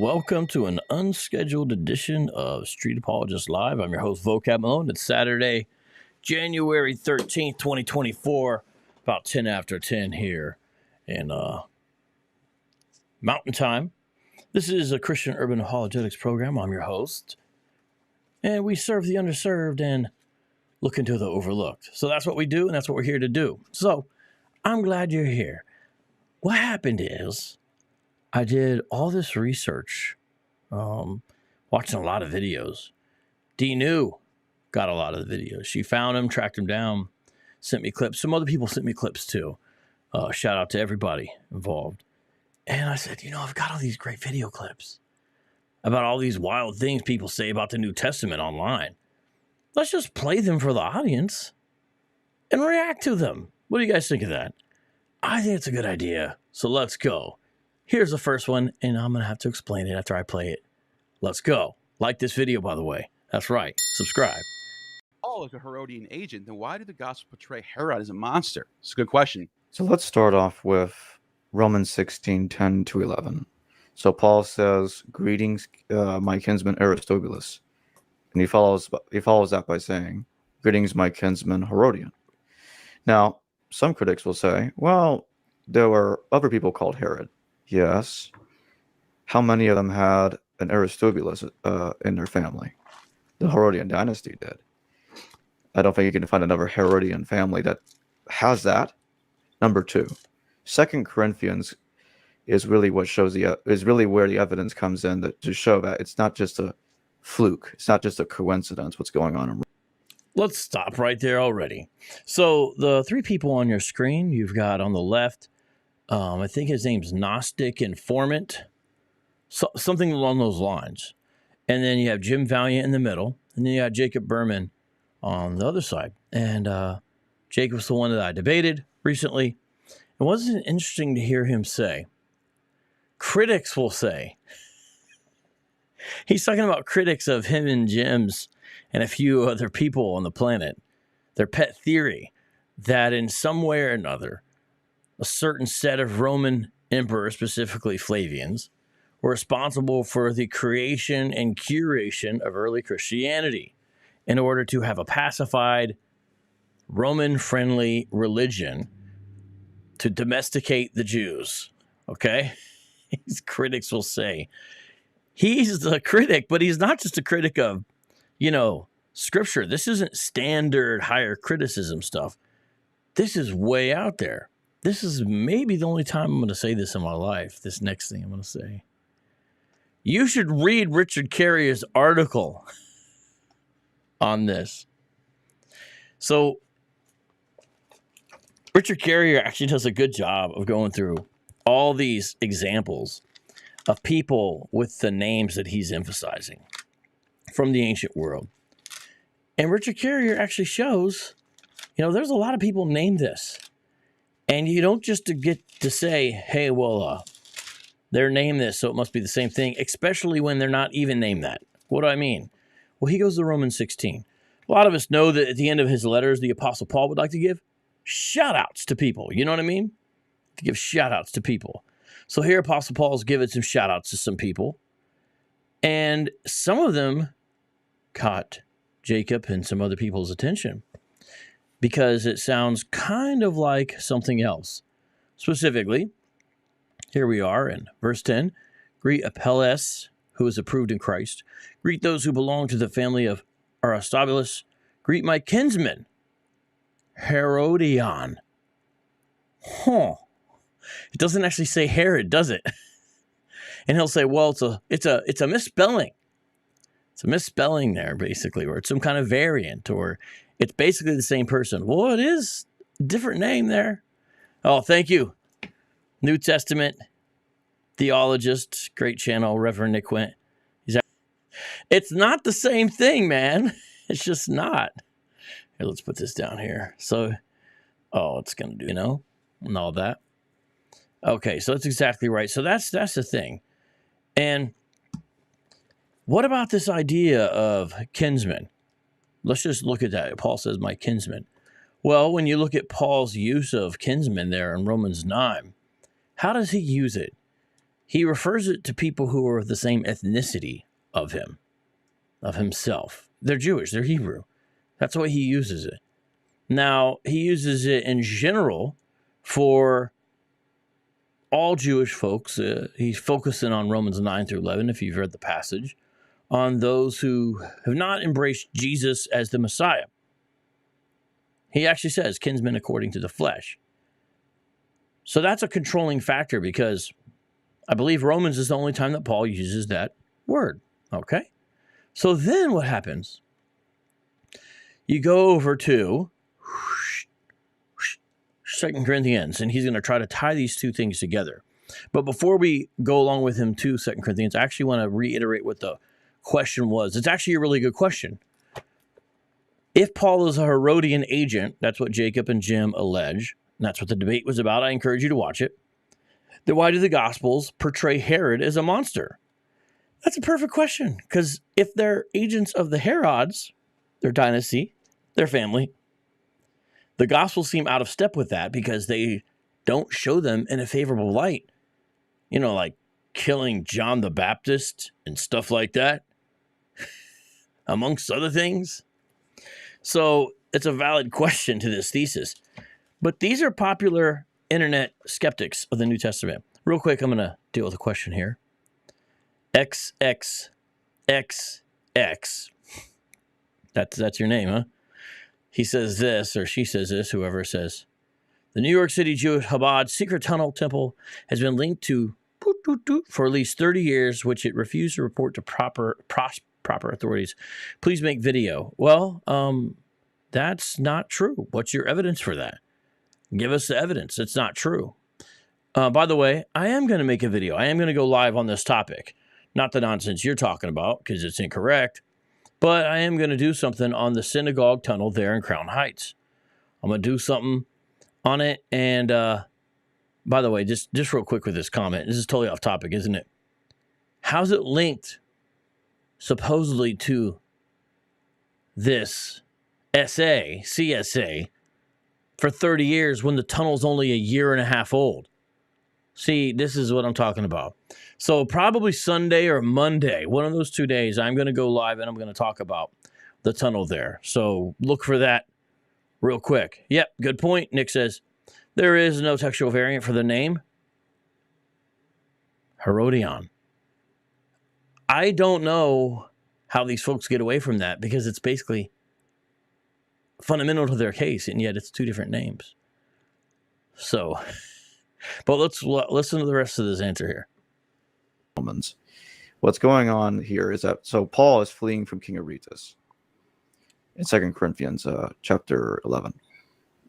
welcome to an unscheduled edition of Street Apologist Live. I'm your host, Vocab Malone. It's Saturday, January 13th, 2024, about 10 after 10 here in Mountain Time. This is a Christian urban apologetics program. I'm your host, and we serve the underserved and look into the overlooked. So that's what we do, and that's what we're here to do. So I'm glad you're here. What happened is I did all this research, watching a lot of videos. Dee New got a lot of the videos. She found them, tracked them down, sent me clips. Some other people sent me clips too. Shout out to everybody involved. And I said, I've got all these great video clips about all these wild things people say about the New Testament online. Let's just play them for the audience and react to them. What do you guys think of that? I think it's a good idea. So let's go. Here's the first one, and I'm going to have to explain it after I play it. Let's go. Like this video, by the way. That's right. Subscribe. Paul is a Herodian agent, then why did the gospel portray Herod as a monster? It's a good question. So let's start off with Romans 16:10-11. So Paul says, "Greetings, my kinsman Aristobulus," and he follows that by saying, "Greetings, my kinsman Herodian." Now, some critics will say, well, there were other people called Herod. Yes. How many of them had an Aristobulus in their family? The Herodian dynasty did. I don't think you can find another Herodian family that has that. Number two, 2 Corinthians is really what shows is really where the evidence comes in to show that it's not just a fluke. It's not just a coincidence what's going on. Let's stop right there already. So the three people on your screen, you've got on the left, I think his name's Gnostic Informant, something along those lines. And then you have Jim Valiant in the middle, and then you have Jacob Berman on the other side. And Jacob's the one that I debated recently. It wasn't interesting to hear him say, critics will say, he's talking about critics of him and Jim's and a few other people on the planet, their pet theory that in some way or another, a certain set of Roman emperors, specifically Flavians, were responsible for the creation and curation of early Christianity in order to have a pacified, Roman-friendly religion to domesticate the Jews. Okay? These critics will say, he's the critic, but he's not just a critic of, scripture. This isn't standard higher criticism stuff. This is way out there. This is maybe the only time I'm going to say this in my life, this next thing I'm going to say. You should read Richard Carrier's article on this. So, Richard Carrier actually does a good job of going through all these examples of people with the names that he's emphasizing from the ancient world. And Richard Carrier actually shows, there's a lot of people named this. And you don't just get to say, hey, well, they're named this, so it must be the same thing, especially when they're not even named that. What do I mean? Well, he goes to Romans 16. A lot of us know that at the end of his letters, the Apostle Paul would like to give shout-outs to people. You know what I mean? To give shout-outs to people. So here Apostle Paul's giving some shout-outs to some people. And some of them caught Jacob and some other people's attention, because it sounds kind of like something else. Specifically, here we are in verse 10. Greet Apollos, who is approved in Christ. Greet those who belong to the family of Aristobulus. Greet my kinsman, Herodian. It doesn't actually say Herod, does it? And he'll say, well, it's a misspelling. It's a misspelling there, basically, or it's some kind of variant, or it's basically the same person. Well, it is a different name there. Oh, thank you. New Testament theologist, great channel, Reverend Nick Went. It's not the same thing, man. It's just not. Here, let's put this down here. So, it's going to do, and all that. Okay, so that's exactly right. So that's the thing. And what about this idea of kinsman? Let's just look at that. Paul says, my kinsman. Well, when you look at Paul's use of kinsman there in Romans 9, how does he use it? he refers it to people who are of the same ethnicity of him, of himself. They're Jewish, they're Hebrew. That's the way he uses it. Now, he uses it in general for all Jewish folks. He's focusing on Romans 9 through 11, if you've read the passage, on those who have not embraced Jesus as the Messiah. He actually says, kinsmen according to the flesh. So that's a controlling factor, because I believe Romans is the only time that Paul uses that word. Okay? So then what happens? You go over to 2 Corinthians, and he's going to try to tie these two things together. But before we go along with him to 2 Corinthians, I actually want to reiterate what the question was. It's actually a really good question. If Paul is a Herodian agent, that's what Jacob and Jim allege, and that's what the debate was about. I encourage you to watch it. Then why do the Gospels portray Herod as a monster? That's a perfect question, because if they're agents of the Herods, their dynasty, their family, the Gospels seem out of step with that, because they don't show them in a favorable light. You know, like killing John the Baptist and stuff like that, amongst other things. So it's a valid question to this thesis. But these are popular internet skeptics of the New Testament. Real quick, I'm going to deal with a question here. XXXX. That's your name, huh? He says this, or she says this, whoever says, the New York City Jewish Chabad secret tunnel temple has been linked to for at least 30 years, which it refused to report to proper authorities. Please make video. Well, that's not true. What's your evidence for that? Give us the evidence. It's not true. By the way, I am going to make a video. I am going to go live on this topic. Not the nonsense you're talking about, because it's incorrect. But I am going to do something on the synagogue tunnel there in Crown Heights. I'm going to do something on it. And by the way, just real quick with this comment. This is totally off topic, isn't it? How's it linked supposedly to this CSA, for 30 years when the tunnel's only a year and a half old? See, this is what I'm talking about. So probably Sunday or Monday, one of those 2 days, I'm going to go live and I'm going to talk about the tunnel there. So look for that real quick. Yep, good point. Nick says, there is no textual variant for the name Herodian. I don't know how these folks get away from that, because it's basically fundamental to their case, and yet it's two different names. So, but let's listen to the rest of this answer here. Romans. What's going on here is that, so Paul is fleeing from King Aretas in 2 Corinthians chapter 11.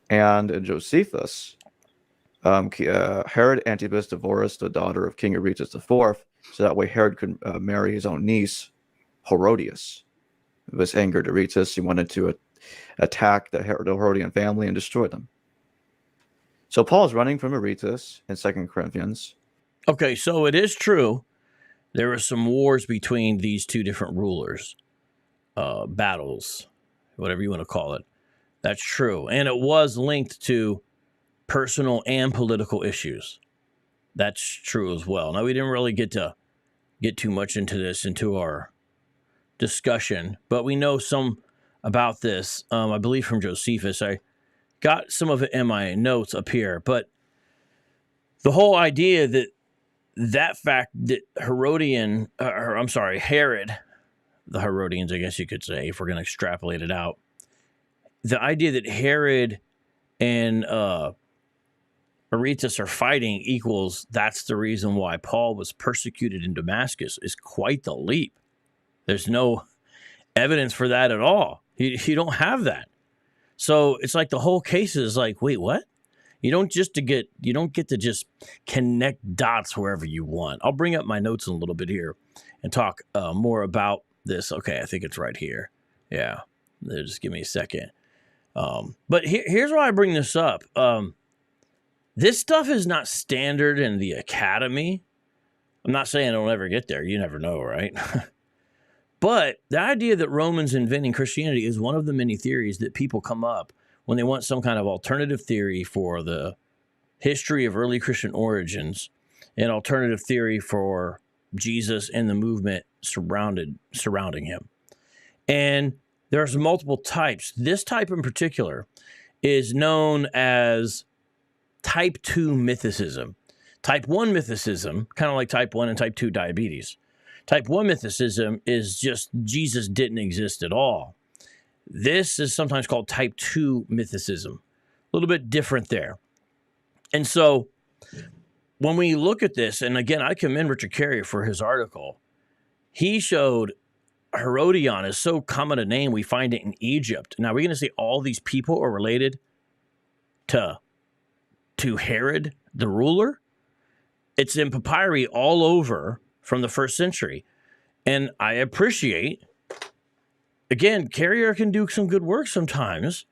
And Josephus, Herod Antipas divorced the daughter of King Aretas IV, so that way Herod could marry his own niece, Herodias. This angered Aretas. He wanted to attack the Herodian family and destroy them. So Paul is running from Aretas in 2 Corinthians. Okay, so it is true. There were some wars between these two different rulers, battles, whatever you want to call it. That's true. And it was linked to personal and political issues. That's true as well. Now, we didn't really get too much into this, into our discussion, but we know some about this, I believe from Josephus. I got some of it in my notes up here, but the whole idea that fact that Herod, the Herodians, I guess you could say, if we're going to extrapolate it out, the idea that Herod and Aretas are fighting equals that's the reason why Paul was persecuted in Damascus is quite the leap. There's no evidence for that at all. You don't have that. So it's like the whole case is like, wait, what? You don't get to just connect dots wherever you want. I'll bring up my notes in a little bit here and talk more about this. Okay, I think it's right here. Yeah, just give me a second. But here's why I bring this up. This stuff is not standard in the academy. I'm not saying it'll never get there. You never know, right? But the idea that Romans inventing Christianity is one of the many theories that people come up when they want some kind of alternative theory for the history of early Christian origins. an alternative theory for Jesus and the movement surrounding him. And there's multiple types. This type in particular is known as type 2 mythicism. Type 1 mythicism, kind of like type 1 and type 2 diabetes. Type 1 mythicism is just Jesus didn't exist at all. This is sometimes called type 2 mythicism. A little bit different there. And so when we look at this, and again, I commend Richard Carrier for his article, he showed Herodian is so common a name, we find it in Egypt. Now, we're going to say all these people are related to Herod, the ruler. It's in papyri all over from the 1st century. And I appreciate, again, Carrier can do some good work sometimes.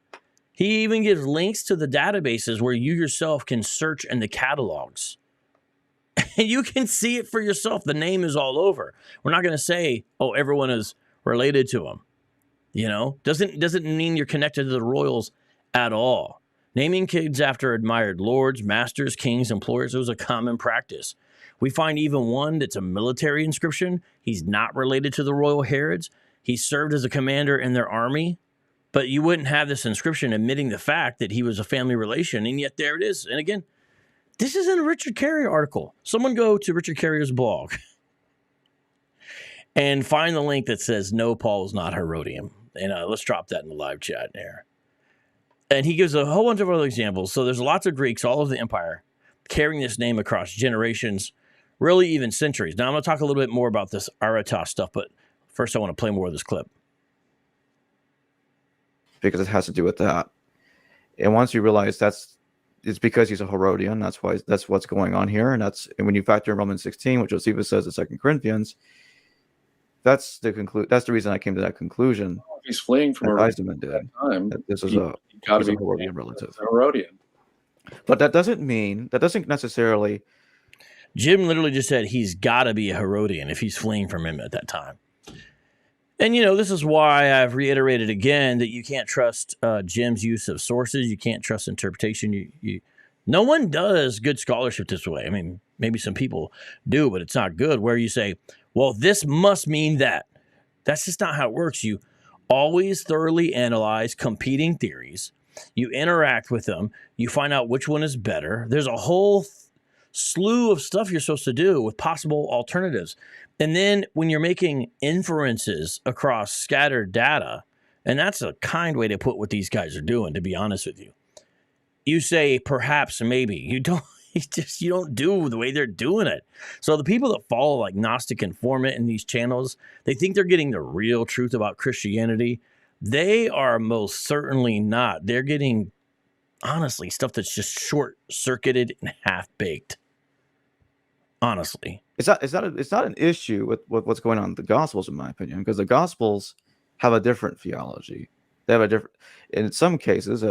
He even gives links to the databases where you yourself can search in the catalogs. And you can see it for yourself. The name is all over. We're not going to say, oh, everyone is related to him. You know, doesn't mean you're connected to the royals at all. Naming kids after admired lords, masters, kings, employers was a common practice. We find even one that's a military inscription. He's not related to the royal Herods. He served as a commander in their army, but you wouldn't have this inscription admitting the fact that he was a family relation, and yet there it is. And again, this is in a Richard Carrier article. Someone go to Richard Carrier's blog and find the link that says, no, Paul is not Herodian. And let's drop that in the live chat there. And he gives a whole bunch of other examples. So there's lots of Greeks all over the empire carrying this name across generations, really even centuries. Now I'm going to talk a little bit more about this Aratos stuff, but first I want to play more of this clip. Because it has to do with that. And once you realize it's because he's a Herodian, that's what's going on here. And when you factor in Romans 16, which Josephus says in 2 Corinthians, that's the reason I came to that conclusion. If he's fleeing from Eisenman did. Time, this is a Herodian relative. Herodian. But that doesn't necessarily. Jim literally just said he's got to be a Herodian if he's fleeing from him at that time. And, you know, this is why I've reiterated again that you can't trust Jim's use of sources. You can't trust interpretation. No one does good scholarship this way. I mean, maybe some people do, but it's not good where you say, well, this must mean that. That's just not how it works. You always thoroughly analyze competing theories. You interact with them. You find out which one is better. There's a whole slew of stuff you're supposed to do with possible alternatives. And then when you're making inferences across scattered data, and that's a kind way to put what these guys are doing, to be honest with you. You say perhaps, maybe. You don't do the way they're doing it. So the people that follow like Gnostic Informant in these channels, they think they're getting the real truth about Christianity. They are most certainly not. They're getting, honestly, stuff that's just short-circuited and half-baked. Honestly. It's not an issue with what's going on in the Gospels, in my opinion, because the Gospels have a different theology. They have in some cases,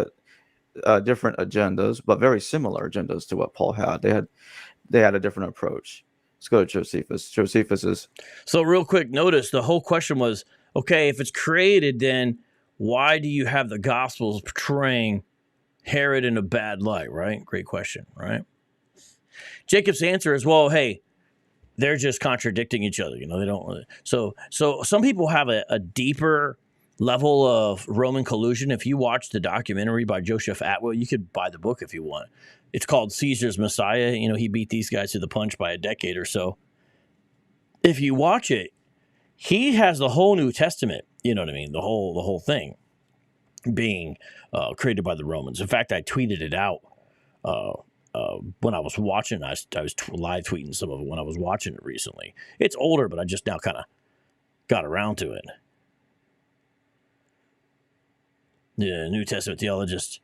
different agendas, but very similar agendas to what Paul had. They had a different approach. Let's go to Josephus. Josephus is. So real quick, notice the whole question was, okay, if it's created, then why do you have the Gospels portraying Herod in a bad light, right? Great question, right? Jacob's answer is, well, hey, they're just contradicting each other. You know, they don't really. So some people have a deeper level of Roman collusion. If you watch the documentary by Joseph Atwill, you could buy the book if you want. It's called Caesar's Messiah. You know, he beat these guys to the punch by a decade or so. If you watch it, he has the whole New Testament. You know what I mean? The whole thing being created by the Romans. In fact, I tweeted it out when I was watching. I was live tweeting some of it when I was watching it recently. It's older, but I just now kind of got around to it. The New Testament theologist.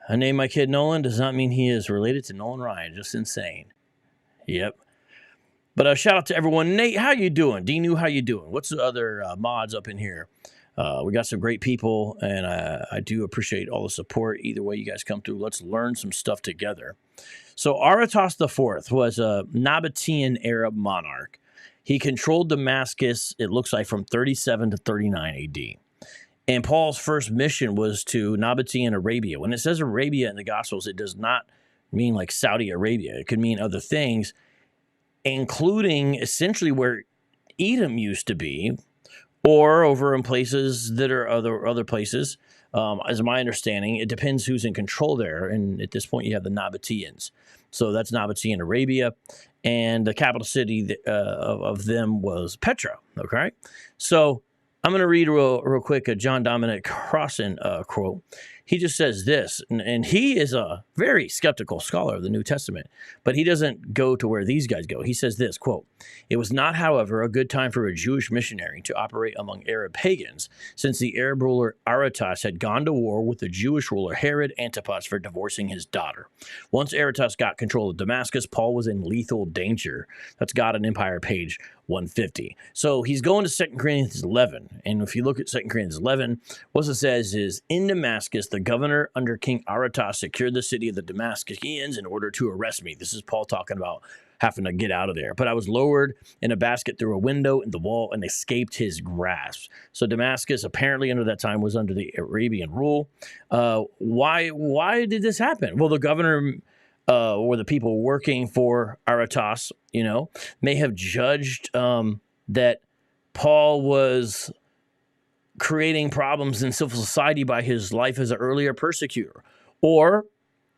I named my kid Nolan does not mean he is related to Nolan Ryan. Just insane. Yep. But shout out to everyone. Nate, how you doing? Dinu, how you doing? What's the other mods up in here? We got some great people, and I do appreciate all the support. Either way you guys come through, let's learn some stuff together. So Aratos IV was a Nabatean Arab monarch. He controlled Damascus, it looks like, from 37 to 39 AD. And Paul's first mission was to Nabatean Arabia. When it says Arabia in the Gospels, it does not mean like Saudi Arabia. It could mean other things. including essentially where Edom used to be, or over in places that are other places. As my understanding, it depends who's in control there. And at this point, you have the Nabateans. So that's Nabatean Arabia. And the capital city of them was Petra. Okay. So I'm going to read real quick a John Dominic Crossan quote. He just says this, and he is a very skeptical scholar of the New Testament, but he doesn't go to where these guys go. He says this, quote, "It was not, however, a good time for a Jewish missionary to operate among Arab pagans, since the Arab ruler Aretas had gone to war with the Jewish ruler Herod Antipas for divorcing his daughter. Once Aretas got control of Damascus, Paul was in lethal danger." That's God and Empire, page 150. So he's going to 2 Corinthians 11. And if you look at 2 Corinthians 11, what it says is, "In Damascus, the governor under King Aretas secured the city of the Damascus in order to arrest me." This is Paul talking about having to get out of there. "But I was lowered in a basket through a window in the wall and escaped his grasp." So Damascus apparently under that time was under the Arabian rule. Why did this happen? Well, the governor or the people working for Aretas, may have judged that Paul was creating problems in civil society by his life as an earlier persecutor, or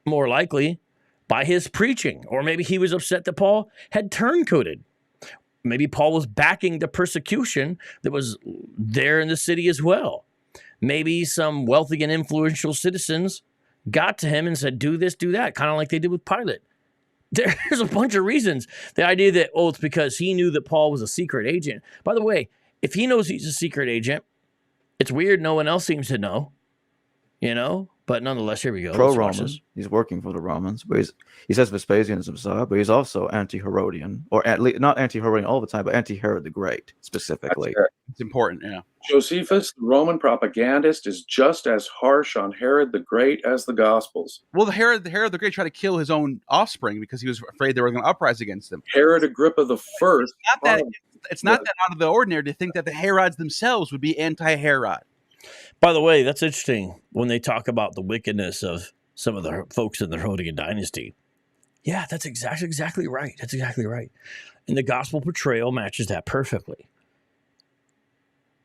more likely by his preaching. Or maybe he was upset that Paul had turncoated. Maybe Paul was backing the persecution that was there in the city as well. Maybe some wealthy and influential citizens got to him and said, "Do this, do that," kind of like they did with Pilate. There's a bunch of reasons. The idea that, it's because he knew that Paul was a secret agent. By the way, if he knows he's a secret agent, it's weird no one else seems to know, but nonetheless, here we go. Pro-Roman. He's working for the Romans, but he says Vespasian is Messiah, but he's also anti-Herodian, or at least not anti-Herodian all the time, but anti-Herod the Great specifically. It's important, yeah. Josephus, the Roman propagandist, is just as harsh on Herod the Great as the Gospels. Well, Herod the Great tried to kill his own offspring because he was afraid they were going to uprise against him. Herod Agrippa the First. It's not that out of the ordinary to think that the Herods themselves would be anti-Herod. By the way, that's interesting when they talk about the wickedness of some of the folks in the Herodian dynasty. Yeah, that's exactly right. That's exactly right. And the gospel portrayal matches that perfectly.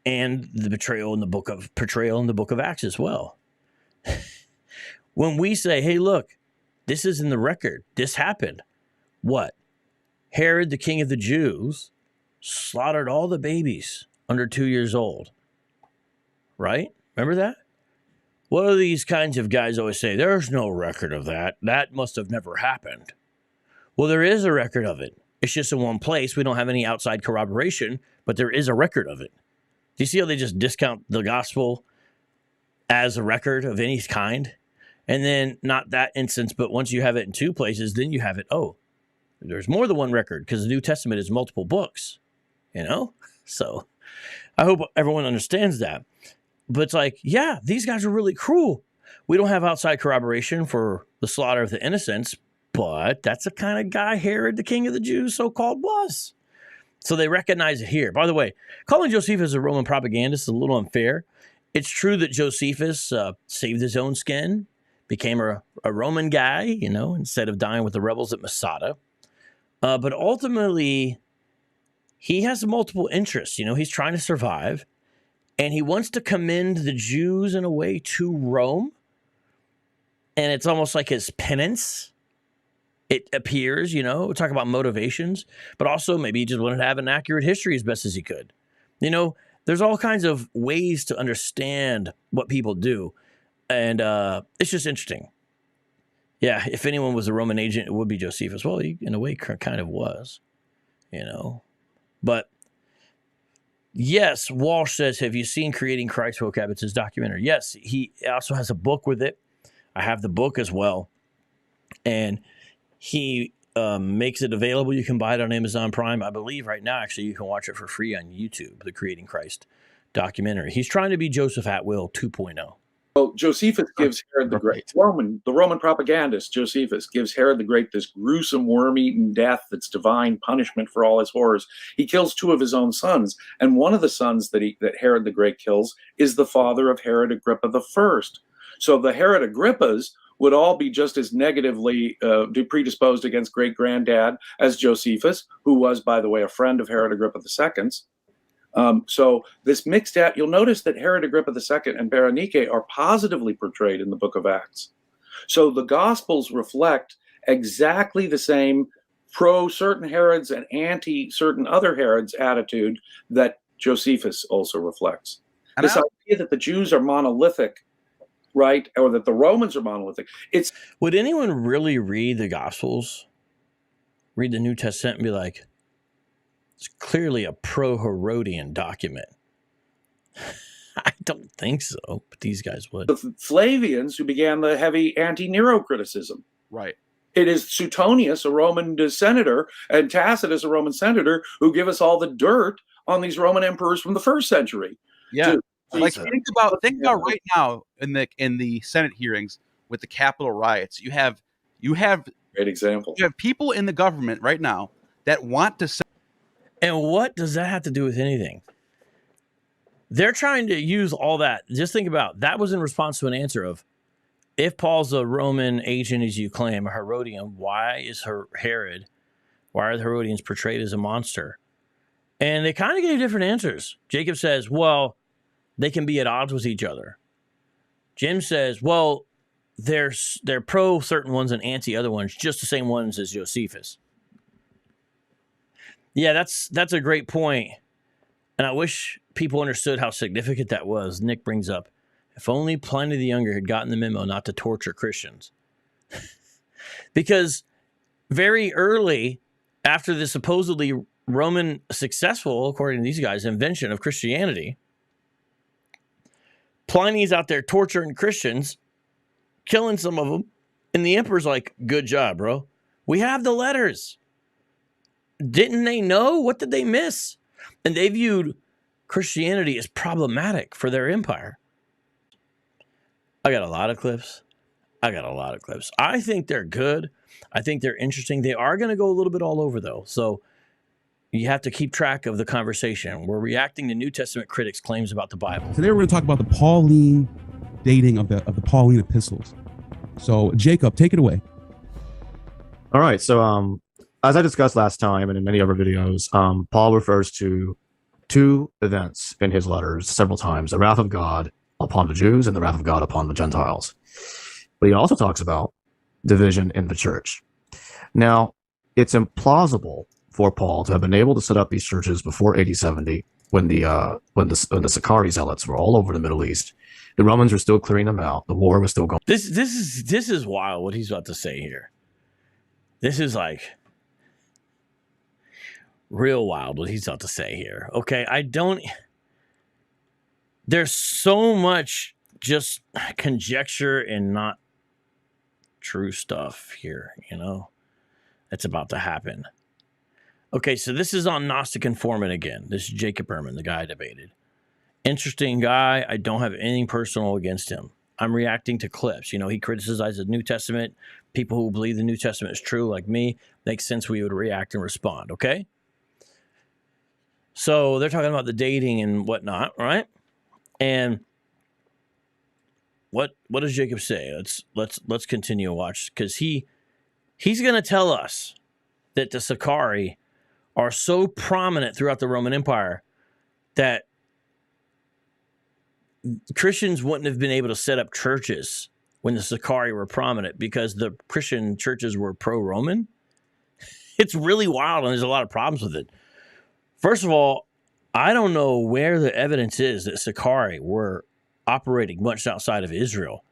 And the portrayal in the book of Acts as well. When we say, "Hey, look, this is in the record. This happened." What? Herod, the king of the Jews, slaughtered all the babies under 2 years old. Right? Remember that? What do these kinds of guys always say? "There's no record of that. That must have never happened." Well, there is a record of it. It's just in one place. We don't have any outside corroboration, but there is a record of it. Do you see how they just discount the gospel as a record of any kind? And then not that instance, but once you have it in two places, then you have it, there's more than one record because the New Testament is multiple books, So I hope everyone understands that. But it's like, yeah, these guys are really cruel. We don't have outside corroboration for the slaughter of the innocents, but that's the kind of guy Herod, the king of the Jews, so-called was. So they recognize it here. By the way, calling Josephus a Roman propagandist is a little unfair. It's true that Josephus saved his own skin, became a Roman guy, instead of dying with the rebels at Masada. But ultimately, he has multiple interests. He's trying to survive. And he wants to commend the Jews in a way to Rome. And it's almost like his penance. It appears, we'll talk about motivations, but also maybe he just wanted to have an accurate history as best as he could. There's all kinds of ways to understand what people do. And it's just interesting. Yeah, if anyone was a Roman agent, it would be Josephus. Well, he, in a way, kind of was, But yes, Walsh says, "Have you seen Creating Christ vocab?" It's his documentary. Yes, he also has a book with it. I have the book as well. And he makes it available. You can buy it on Amazon Prime. I believe right now, actually, you can watch it for free on YouTube, the Creating Christ documentary. He's trying to be Joseph Atwill 2.0. Well, Josephus gives Herod the Great, the Roman propagandist Josephus gives Herod the Great this gruesome worm-eaten death that's divine punishment for all his horrors. He kills two of his own sons, and one of the sons that Herod the Great kills is the father of Herod Agrippa the First. So the Herod Agrippas would all be just as negatively predisposed against great-granddad as Josephus, who was, by the way, a friend of Herod Agrippa II's. So this mixed out, you'll notice that Herod Agrippa II and Berenike are positively portrayed in the book of Acts. So the Gospels reflect exactly the same pro-certain Herods and anti-certain other Herods attitude that Josephus also reflects. And This idea that the Jews are monolithic, right, or that the Romans are monolithic, it's... Would anyone really read the Gospels, read the New Testament, and be like, it's clearly a pro-Herodian document? I don't think so, but these guys would. The Flavians who began the heavy anti-Nero criticism. Right. It is Suetonius, a Roman senator, and Tacitus, a Roman senator, who give us all the dirt on these Roman emperors from the first century. Yeah. Like So- think about right now in the Senate hearings with the Capitol riots. You have Great example. people in the government right now that want to say, And what does that have to do with anything? They're trying to use all that. Just think about that was in response to an answer of, if Paul's a Roman agent, as you claim, a Herodian, why are the Herodians portrayed as a monster? And they kind of gave different answers. Jacob says, well, they can be at odds with each other. Jim says, well, they're pro certain ones and anti other ones, just the same ones as Josephus. Yeah, that's a great point. And I wish people understood how significant that was. Nick brings up, if only Pliny the Younger had gotten the memo not to torture Christians. Because very early after the supposedly Roman successful, according to these guys, invention of Christianity, Pliny's out there torturing Christians, killing some of them. And the emperor's like, good job, bro. We have the letters. Didn't they know? What did they miss? And they viewed Christianity as problematic for their empire. I got a lot of clips. I think they're good. I think they're interesting. They are going to go a little bit all over, though. So you have to keep track of the conversation. We're reacting to New Testament critics' claims about the Bible. Today we're going to talk about the Pauline dating of the Pauline epistles. So Jacob, take it away. All right. So as I discussed last time and in many other videos, Paul refers to two events in his letters several times: the wrath of God upon the Jews and the wrath of God upon the Gentiles. But he also talks about division in the church. Now, it's implausible for Paul to have been able to set up these churches before AD 70 when the Sicarii zealots were all over the Middle East. The Romans were still clearing them out. The war was still going. This is wild what he's about to say here. This is like real wild what he's about to say here. Okay, there's so much just conjecture and not true stuff here, that's about to happen. Okay, so this is on Gnostic Informant again. This is Jacob Ehrman, the guy I debated. Interesting guy. I don't have anything personal against him. I'm reacting to clips. He criticized the New Testament. People who believe the New Testament is true, like me, makes sense we would react and respond, okay? So they're talking about the dating and whatnot, right? And what does Jacob say? Let's continue to watch, because he's going to tell us that the Sicarii are so prominent throughout the Roman Empire that Christians wouldn't have been able to set up churches when the Sicarii were prominent because the Christian churches were pro-Roman. It's really wild, and there's a lot of problems with it. First of all, I don't know where the evidence is that Sicarii were operating much outside of Israel.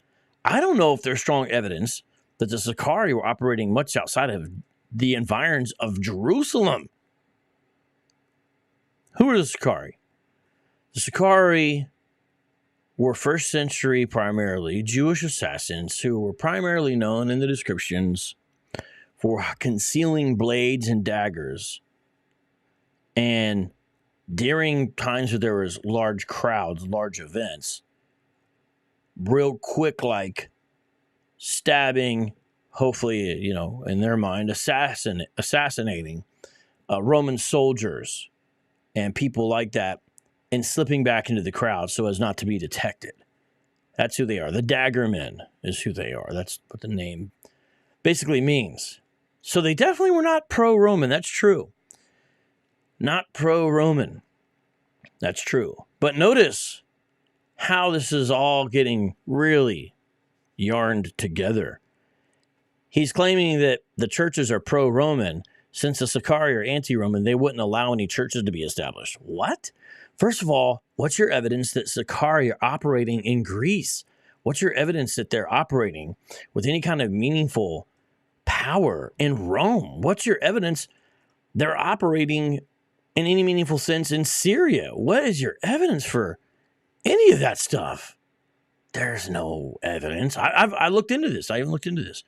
I don't know if there's strong evidence that the Sicarii were operating much outside of the environs of Jerusalem. Who are the Sicarii? The Sicarii were first century primarily Jewish assassins who were primarily known in the descriptions for concealing blades and daggers. And during times where there was large crowds, large events, real quick, like stabbing, hopefully, in their mind, assassinating Roman soldiers and people like that, and slipping back into the crowd so as not to be detected. That's who they are. The dagger men is who they are. That's what the name basically means. So they definitely were not pro-Roman. That's true. Not pro-Roman. That's true. But notice how this is all getting really yarned together. He's claiming that the churches are pro-Roman. Since the Sicarii are anti-Roman, they wouldn't allow any churches to be established. What? First of all, what's your evidence that Sicarii are operating in Greece? What's your evidence that they're operating with any kind of meaningful power in Rome? What's your evidence they're operating in any meaningful sense in Syria? What is your evidence for any of that stuff? There's no evidence. I looked into this. I even looked into this.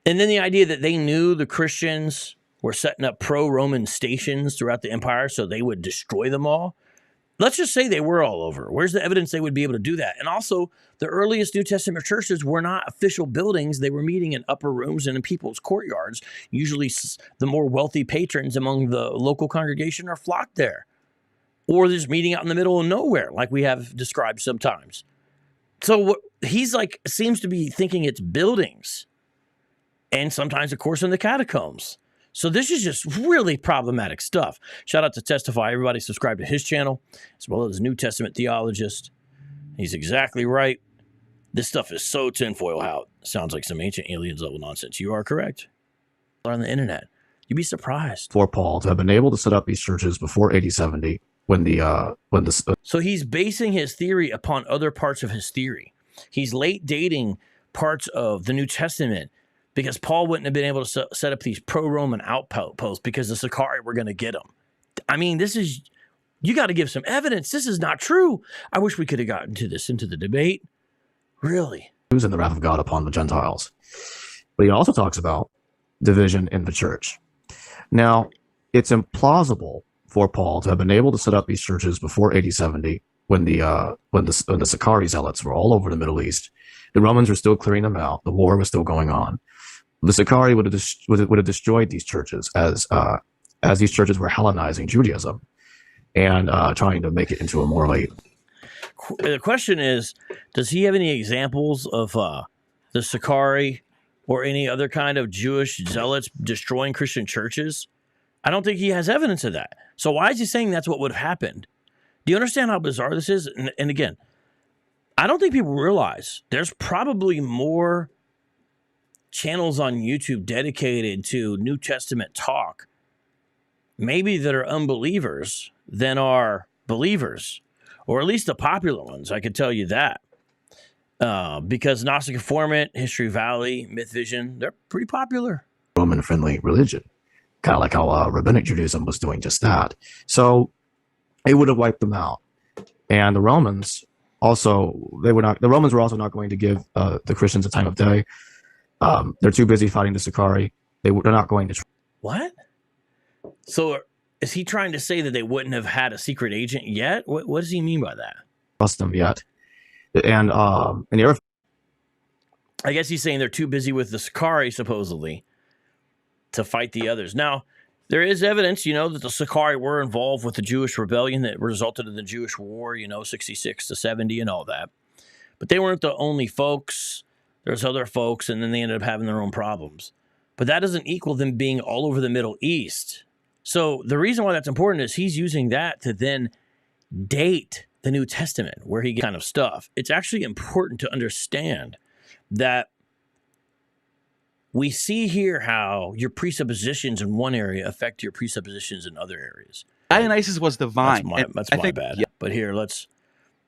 And then the idea that they knew the Christians were setting up pro-Roman stations throughout the empire so they would destroy them all. Let's just say they were all over. Where's the evidence they would be able to do that? And also, the earliest New Testament churches were not official buildings. They were meeting in upper rooms and in people's courtyards. Usually the more wealthy patrons among the local congregation are flocked there. Or they're just meeting out in the middle of nowhere, like we have described sometimes. So he's like, seems to be thinking it's buildings. And sometimes, of course, in the catacombs. So this is just really problematic stuff. Shout out to Testify. Everybody subscribe to his channel, as well as New Testament Theologist. He's exactly right. This stuff is so tinfoil hat. Sounds like some ancient aliens level nonsense. You are correct. On the internet. You'd be surprised. For Paul to have been able to set up these churches before AD 70, So he's basing his theory upon other parts of his theory. He's late dating parts of the New Testament because Paul wouldn't have been able to set up these pro-Roman outposts because the Sicarii were going to get them. I mean, you got to give some evidence. This is not true. I wish we could have gotten to this into the debate. Really. Who's in the wrath of God upon the Gentiles. But he also talks about division in the church. Now, it's implausible for Paul to have been able to set up these churches before AD 70 when the Sicarii zealots were all over the Middle East. The Romans were still clearing them out. The war was still going on. The Sicarii would have destroyed these churches as these churches were Hellenizing Judaism and trying to make it into a morally. The question is, does he have any examples of the Sicarii or any other kind of Jewish zealots destroying Christian churches? I don't think he has evidence of that. So why is he saying that's what would have happened? Do you understand how bizarre this is? And again, I don't think people realize there's probably more channels on YouTube dedicated to New Testament talk, maybe that are unbelievers, than are believers, or at least the popular ones. I could tell you that. Because Gnostic Informant, History Valley, Myth Vision, they're pretty popular. Roman-friendly religion, kind of like how Rabbinic Judaism was doing just that. So it would have wiped them out. And the Romans also, the Romans were also not going to give the Christians a time of day. They're too busy fighting the Sicarii. They're not going to. What? So is he trying to say that they wouldn't have had a secret agent yet? What does he mean by that? Trust them yet. And the I guess he's saying they're too busy with the Sicarii, supposedly, to fight the others. Now, there is evidence, that the Sicarii were involved with the Jewish rebellion that resulted in the Jewish War, 66 to 70 and all that. But they weren't the only folks. There's other folks, and then they ended up having their own problems. But that doesn't equal them being all over the Middle East. So the reason why that's important is he's using that to then date the New Testament, where he gets kind of stuff. It's actually important to understand that we see here how your presuppositions in one area affect your presuppositions in other areas. Dionysius was the vine. That's my bad. Yeah. But here, let's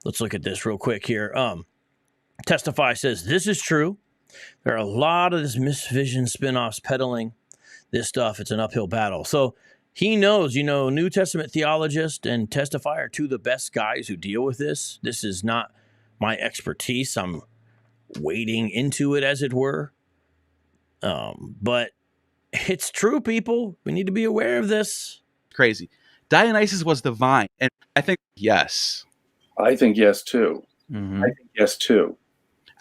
look at this real quick here. Testify says, this is true. There are a lot of this misvision spinoffs peddling this stuff. It's an uphill battle. So he knows, New Testament Theologist and Testify are two of the best guys who deal with this. This is not my expertise. I'm wading into it, as it were. But it's true, people. We need to be aware of this. Crazy. Dionysius was the vine. And I think yes. I think yes, too. Mm-hmm. I think yes, too.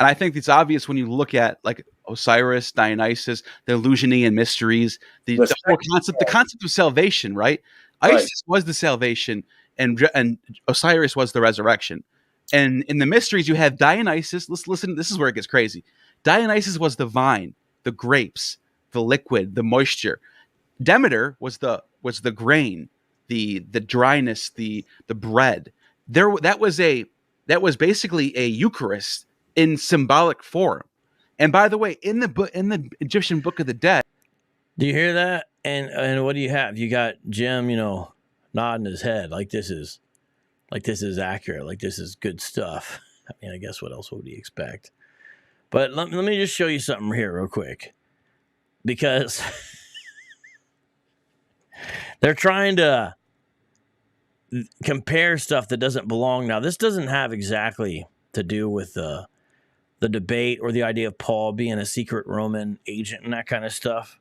And I think it's obvious when you look at like Osiris, Dionysus, the Eleusinian mysteries, the whole concept, the concept of salvation, right? Isis was the salvation and Osiris was the resurrection. And in the mysteries, you have Dionysus. Let's listen. This is where it gets crazy. Dionysus was the vine, the grapes, the liquid, the moisture. Demeter was the grain, the dryness, the bread. That was basically a Eucharist in symbolic form. And by the way, in the Egyptian Book of the Dead, do you hear that? And what do you have? You got Jim, nodding his head like this is accurate, like this is good stuff. I mean, I guess what else would he expect? But let me just show you something here real quick, because they're trying to compare stuff that doesn't belong. Now, this doesn't have exactly to do with the debate or the idea of Paul being a secret Roman agent and that kind of stuff.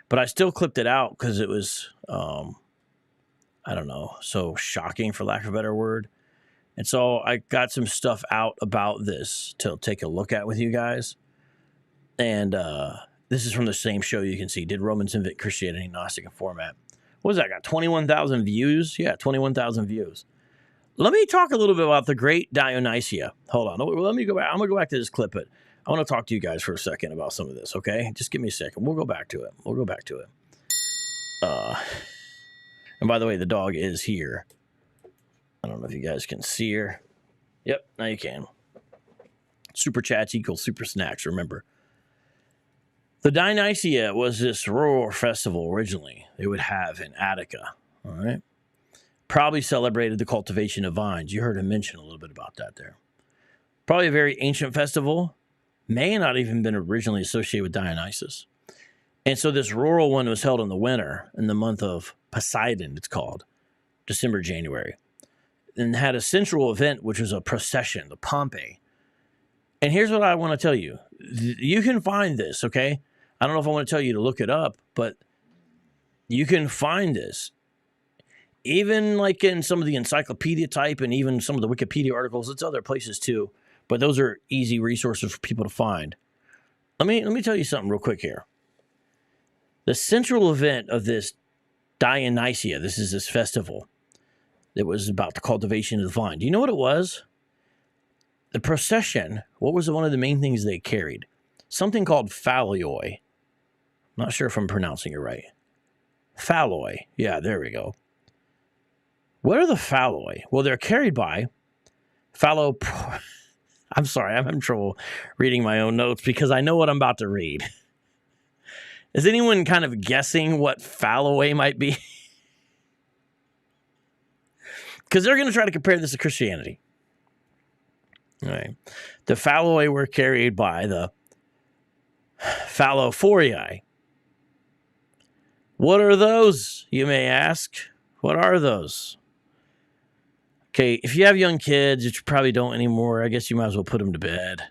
But I still clipped it out because it was, I don't know, so shocking, for lack of a better word. And so I got some stuff out about this to take a look at with you guys. And this is from the same show. You can see, did Romans invent Christianity, Gnostic, and format? What was that? Got 21,000 views? Yeah, 21,000 views. Let me talk a little bit about the great Dionysia. Hold on. Let me go back. I'm going to go back to this clip. But I want to talk to you guys for a second about some of this, okay? Just give me a second. We'll go back to it. And by the way, the dog is here. I don't know if you guys can see her. Yep, now you can. Super chats equals super snacks, remember. The Dionysia was this rural festival originally they would have in Attica, all right? Probably celebrated the cultivation of vines. You heard him mention a little bit about that there. Probably a very ancient festival. May not even been originally associated with Dionysus. And so this rural one was held in the winter, in the month of Poseidon, it's called, December, January, and had a central event, which was a procession, the Pompeii. And here's what I want to tell you. You can find this, okay? I don't know if I want to tell you to look it up, but you can find this. Even like in some of the encyclopedia type and even some of the Wikipedia articles, it's other places too, but those are easy resources for people to find. Let me tell you something real quick here. The central event of this Dionysia, this is this festival that was about the cultivation of the vine. Do you know what it was? The procession, what was one of the main things they carried? Something called phalloi. Not sure if I'm pronouncing it right. Phalloi. Yeah, there we go. What are the phalloi? Well, they're carried by I'm sorry, I'm having trouble reading my own notes because I know what I'm about to read. Is anyone kind of guessing what phalloi might be? Because they're going to try to compare this to Christianity. All right. The phalloi were carried by the phallophorii. What are those, you may ask? What are those? Okay, if you have young kids, which you probably don't anymore, I guess you might as well put them to bed.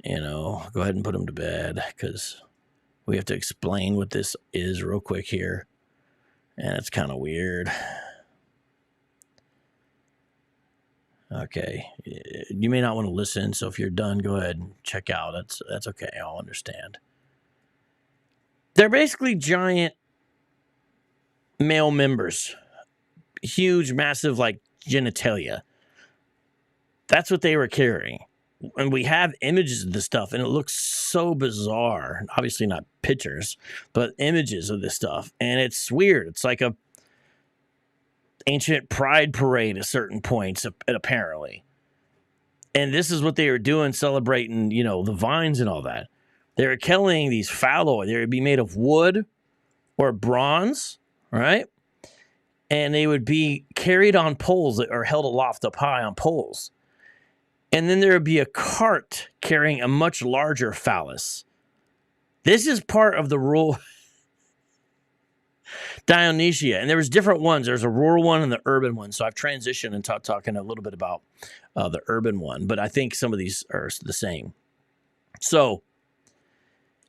Go ahead and put them to bed because we have to explain what this is real quick here. And it's kind of weird. Okay, you may not want to listen, so if you're done, go ahead and check out. That's okay, I'll understand. They're basically giant male members. Huge, massive, like genitalia. That's what they were carrying. And we have images of this stuff, and it looks so bizarre. Obviously not pictures, but images of this stuff. And it's weird. It's like a ancient pride parade at certain points, apparently. And this is what they were doing, celebrating, the vines and all that. They were killing these phalloi. They would be made of wood or bronze, right? And they would be carried on poles that are held aloft up high on poles. And then there would be a cart carrying a much larger phallus. This is part of the rural Dionysia. And there was different ones. There's a rural one and the urban one. So I've transitioned and talking a little bit about the urban one. But I think some of these are the same. So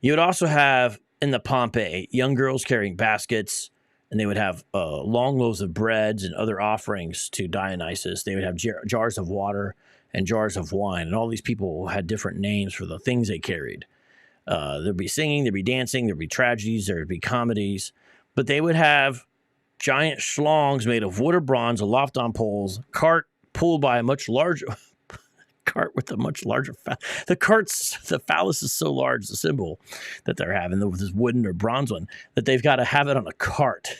you would also have in the Pompeii, young girls carrying baskets. And they would have long loaves of breads and other offerings to Dionysus. They would have jars of water and jars of wine. And all these people had different names for the things they carried. There'd be singing, there'd be dancing, there'd be tragedies, there'd be comedies. But they would have giant schlongs made of wood or bronze aloft on poles, cart pulled by a much larger cart with a much larger the phallus is so large, the symbol that they're having, this wooden or bronze one, that they've got to have it on a cart.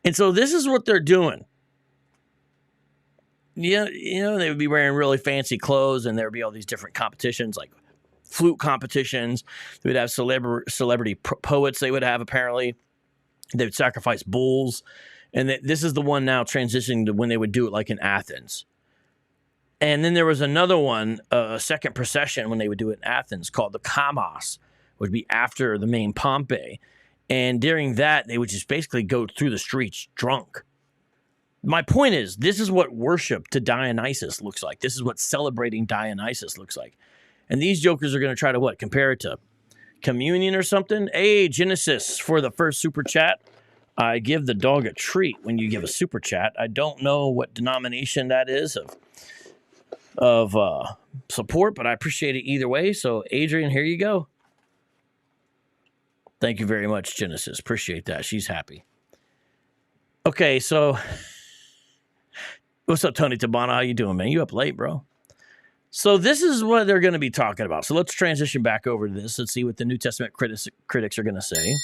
And so this is what they're doing. Yeah, they would be wearing really fancy clothes, and there would be all these different competitions, like flute competitions. They would have celebrity poets they would have, apparently. They would sacrifice bulls. And this is the one now transitioning to when they would do it like in Athens. And then there was another one, a second procession when they would do it in Athens called the Kamos, would be after the main Pompeii. And during that, they would just basically go through the streets drunk. My point is, this is what worship to Dionysus looks like. This is what celebrating Dionysus looks like. And these jokers are going to try to what? Compare it to communion or something? Hey, Genesis, for the first super chat. I give the dog a treat when you give a super chat. I don't know what denomination that is of support, but I appreciate it either way. So, Adrian, here you go. Thank you very much, Genesis. Appreciate that. She's happy. Okay, so what's up, Tony Tabana? How you doing, man? You up late, bro? So this is what they're going to be talking about. So let's transition back over to this. Let's see what the New Testament critics are going to say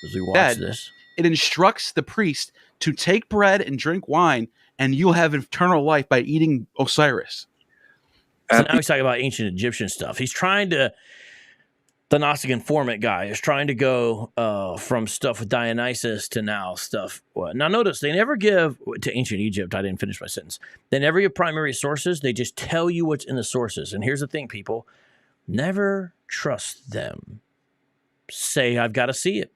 as we watch this. It instructs the priest to take bread and drink wine, and you'll have eternal life by eating Osiris. So now he's talking about ancient Egyptian stuff. He's trying to, the Gnostic informant guy is trying to go from stuff with Dionysus to now stuff. Well, now notice, they never give, to ancient Egypt, I didn't finish my sentence. They never give primary sources. They just tell you what's in the sources. And here's the thing, people. Never trust them. Say, I've got to see it.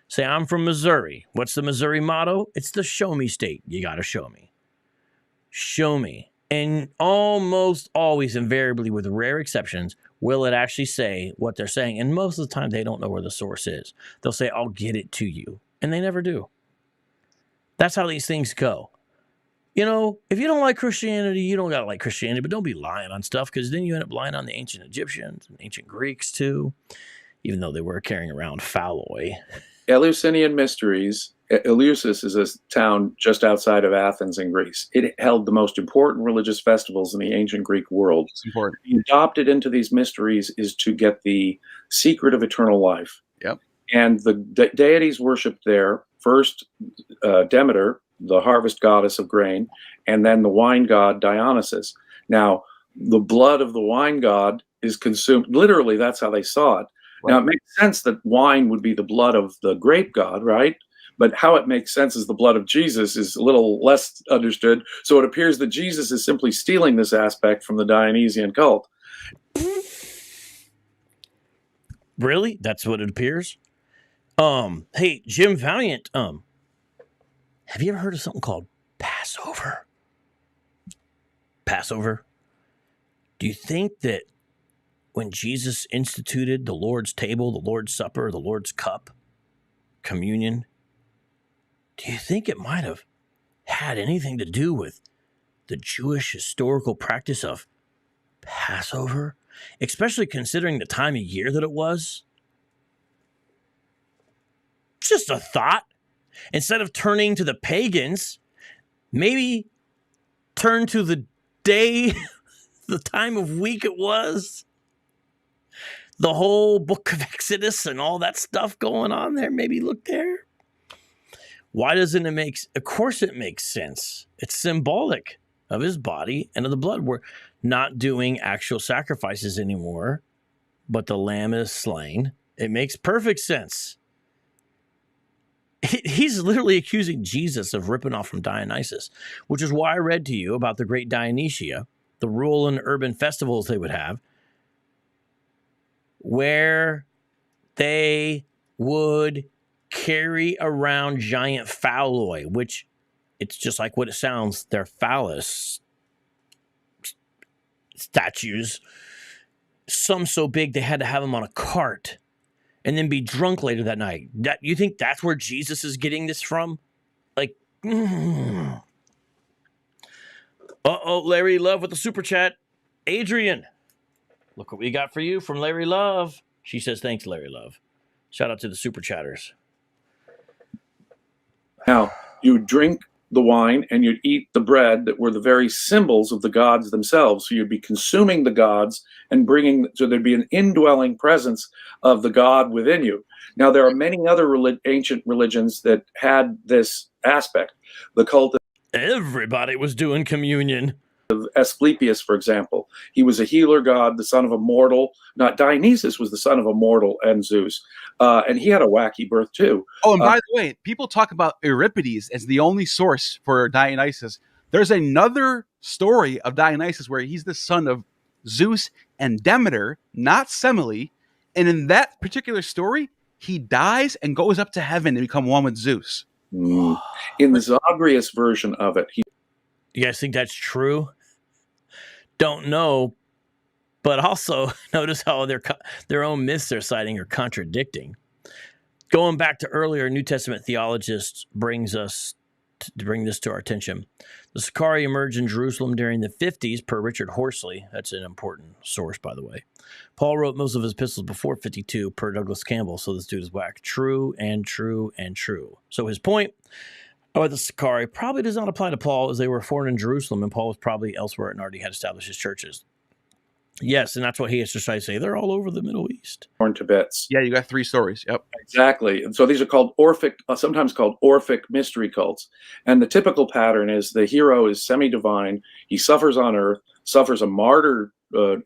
Say, I'm from Missouri. What's the Missouri motto? It's the show me state. You got to show me. Show me. And almost always, invariably, with rare exceptions, will it actually say what they're saying. And most of the time, they don't know where the source is. They'll say, I'll get it to you. And they never do. That's how these things go. If you don't like Christianity, you don't got to like Christianity, but don't be lying on stuff, because then you end up lying on the ancient Egyptians and ancient Greeks, too, even though they were carrying around phalloi. Eleusinian Mysteries. Eleusis is a town just outside of Athens in Greece. It held the most important religious festivals in the ancient Greek world. It's important. Adopted into these mysteries is to get the secret of eternal life. Yep. And the deities worshipped there, first Demeter, the harvest goddess of grain, and then the wine god Dionysus. Now, the blood of the wine god is consumed. Literally, that's how they saw it. Right. Now, it makes sense that wine would be the blood of the grape god, right? But how it makes sense as the blood of Jesus is a little less understood. So it appears that Jesus is simply stealing this aspect from the Dionysian cult. Really? That's what it appears? Hey, Jim Valiant, have you ever heard of something called Passover? Passover? Do you think that when Jesus instituted the Lord's table, the Lord's supper, the Lord's cup, communion, do you think it might have had anything to do with the Jewish historical practice of Passover, especially considering the time of year that it was? Just a thought. Instead of turning to the pagans, maybe turn to the day, the time of week it was. The whole book of Exodus and all that stuff going on there. Maybe look there. Why doesn't it make? Of course it makes sense. It's symbolic of his body and of the blood. We're not doing actual sacrifices anymore, but the lamb is slain. It makes perfect sense. He's literally accusing Jesus of ripping off from Dionysus, which is why I read to you about the great Dionysia, the rural and urban festivals they would have, where they would carry around giant phalloi, which it's just like what it sounds. They're phallus statues. Some so big they had to have them on a cart and then be drunk later that night. You think that's where Jesus is getting this from? Like, Uh-oh, Larry Love with the super chat. Adrian, look what we got for you from Larry Love. She says, thanks, Larry Love. Shout out to the super chatters. Now, you drink the wine and you'd eat the bread that were the very symbols of the gods themselves. So you'd be consuming the gods and so there'd be an indwelling presence of the god within you. Now, there are many other ancient religions that had this aspect. The cult of Everybody was doing communion. Asclepius, for example. He was a healer god, the son of a mortal. Not Dionysus was the son of a mortal and Zeus. And he had a wacky birth too. Oh, and by the way, people talk about Euripides as the only source for Dionysus. There's another story of Dionysus where he's the son of Zeus and Demeter, not Semele. And in that particular story, he dies and goes up to heaven to become one with Zeus. In the Zagreus version of it, You guys think that's true? Don't know, but also notice how their own myths they're citing are contradicting. Going back to earlier, New Testament theologists bring this to our attention. The Sicarii emerged in Jerusalem during the 50s per Richard Horsley. That's an important source, by the way. Paul wrote most of his epistles before 52 per Douglas Campbell, so this dude is whack. True and true and true. So his point about the Sicarii probably does not apply to Paul, as they were foreign in Jerusalem, and Paul was probably elsewhere and already had established his churches. Yes, and that's what he has to try to say. They're all over the Middle East. Torn to bits. Yeah, you got 3 stories. Yep. Exactly. And so these are called Orphic, sometimes called Orphic mystery cults. And the typical pattern is the hero is semi-divine. He suffers on earth, suffers a martyr,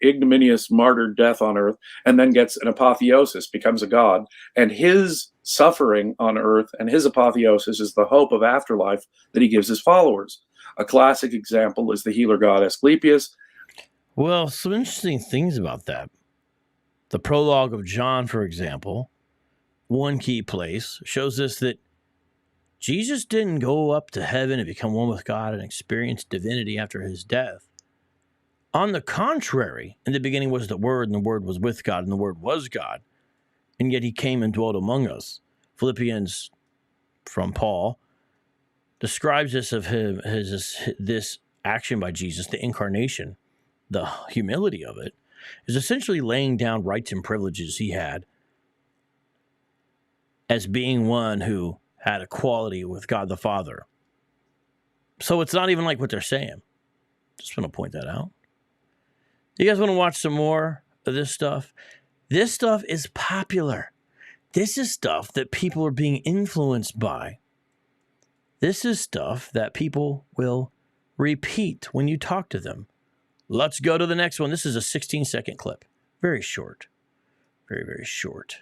ignominious martyr death on earth, and then gets an apotheosis, becomes a god. And his suffering on earth and his apotheosis is the hope of afterlife that he gives his followers. A classic example is the healer god Asclepius. Well, some interesting things about that. The prologue of John, for example, one key place, shows us that Jesus didn't go up to heaven and become one with God and experience divinity after his death. On the contrary, in the beginning was the Word, and the Word was with God, and the Word was God. And yet he came and dwelt among us. Philippians, from Paul, describes this of him as this action by Jesus, the incarnation. The humility of it is essentially laying down rights and privileges he had as being one who had equality with God the Father. So it's not even like what they're saying. Just want to point that out. You guys want to watch some more of this stuff? This stuff is popular. This is stuff that people are being influenced by. This is stuff that people will repeat when you talk to them. Let's go to the next one. This is a 16-second clip. Very short. Very, very short.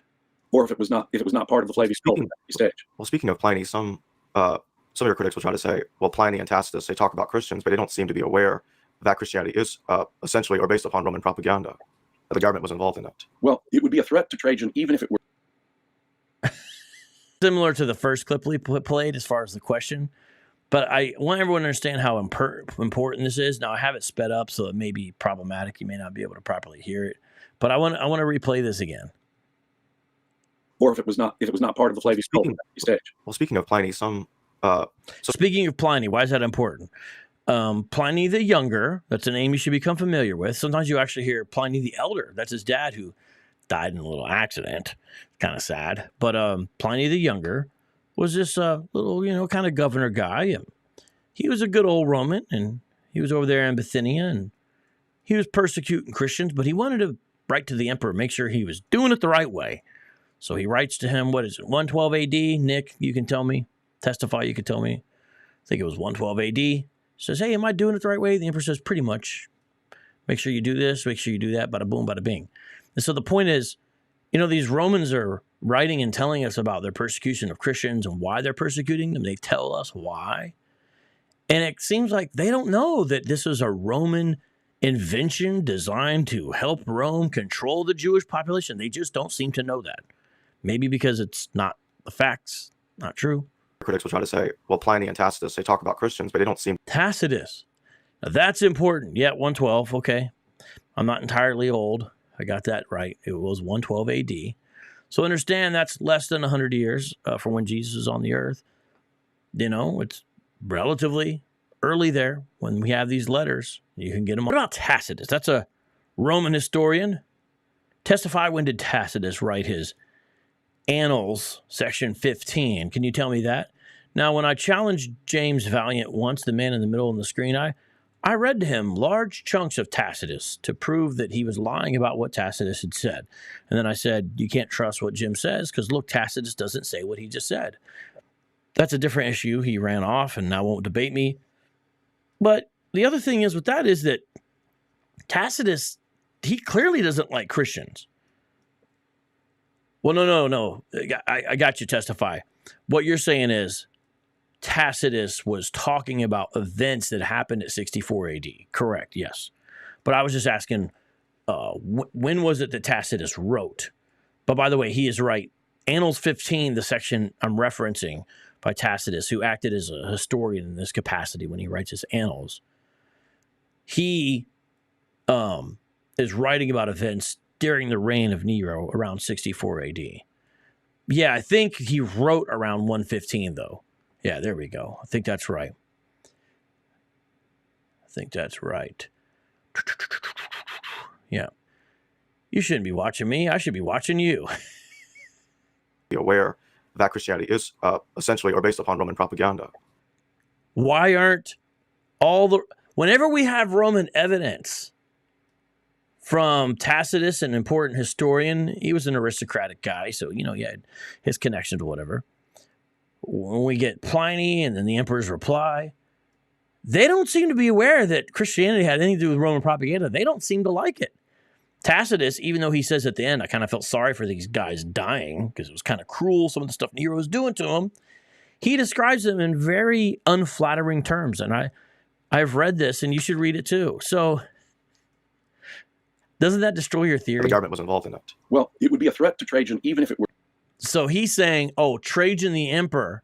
Or if it was not part of the Flavian cult at that stage. Well, speaking of Pliny, some of your critics will try to say, well, Pliny and Tacitus, they talk about Christians, but they don't seem to be aware that Christianity is essentially or based upon Roman propaganda, that the government was involved in it. Well, it would be a threat to Trajan even if it were. Similar to the first clip we played as far as the question, but I want everyone to understand how important this is. Now, I have it sped up, so it may be problematic. You may not be able to properly hear it, but I want to replay this again. Or if it was not part of the Flavian cult at that stage. Well, speaking of Pliny, Speaking of Pliny, why is that important? Pliny the Younger, that's a name you should become familiar with. Sometimes you actually hear Pliny the Elder. That's his dad who died in a little accident. Kind of sad. But Pliny the Younger was this little, kind of governor guy. And he was a good old Roman, and he was over there in Bithynia, and he was persecuting Christians, but he wanted to write to the emperor, make sure he was doing it the right way. So he writes to him, what is it, 112 AD? Nick, you can tell me. Testify, you can tell me. I think it was 112 AD. Says, hey, am I doing it the right way? The emperor says, pretty much. Make sure you do this, make sure you do that, bada boom, bada bing. And so the point is, these Romans are writing and telling us about their persecution of Christians and why they're persecuting them. They tell us why. And it seems like they don't know that this is a Roman invention designed to help Rome control the Jewish population. They just don't seem to know that. Maybe because it's not the facts, not true. Critics will try to say, well, Pliny and Tacitus, they talk about Christians, but they don't seem... Tacitus. Now that's important. Yeah, 112. Okay. I'm not entirely old. I got that right. It was 112 AD. So understand that's less than 100 years from when Jesus is on the earth. It's relatively early there when we have these letters. You can get them. What about Tacitus? That's a Roman historian. Testify, when did Tacitus write his Annals, section 15? Can you tell me that? Now, when I challenged James Valiant once, the man in the middle of the screen, I read to him large chunks of Tacitus to prove that he was lying about what Tacitus had said. And then I said, you can't trust what Jim says because, look, Tacitus doesn't say what he just said. That's a different issue. He ran off and now won't debate me. But the other thing is with that is that Tacitus, he clearly doesn't like Christians. Well, no. I got you, testify. What you're saying is Tacitus was talking about events that happened at 64 AD. Correct, yes. But I was just asking, when was it that Tacitus wrote? But by the way, he is right. Annals 15, the section I'm referencing by Tacitus, who acted as a historian in this capacity when he writes his annals, he is writing about events during the reign of Nero around 64 AD. Yeah, I think he wrote around 115, though. Yeah, there we go. I think that's right. Yeah. You shouldn't be watching me. I should be watching you. Be aware that Christianity is essentially or based upon Roman propaganda. Why aren't whenever we have Roman evidence from Tacitus, an important historian, he was an aristocratic guy, so, he had his connection to whatever. When we get Pliny and then the emperor's reply, they don't seem to be aware that Christianity had anything to do with Roman propaganda. They don't seem to like it. Tacitus, even though he says at the end, I kind of felt sorry for these guys dying because it was kind of cruel, some of the stuff Nero was doing to them, he describes them in very unflattering terms. And I've read this, and you should read it too. So doesn't that destroy your theory? The government was involved in it. Well, it would be a threat to Trajan even if it were. So he's saying, Trajan the emperor,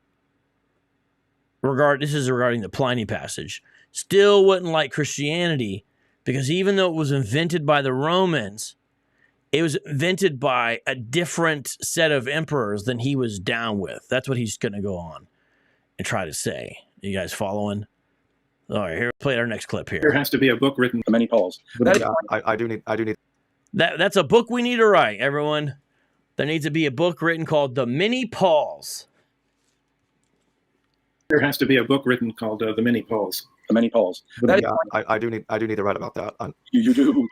this is regarding the Pliny passage, still wouldn't like Christianity because even though it was invented by the Romans, it was invented by a different set of emperors than he was down with. That's what he's going to go on and try to say. You guys following? All right, here, play our next clip here. There has to be a book written. Many Pauls. I do need. That's a book we need to write, everyone. There needs to be a book written called The Many Pauls. There has to be a book written called The Many Pauls. The Many Pauls. I do need to write about that. You do.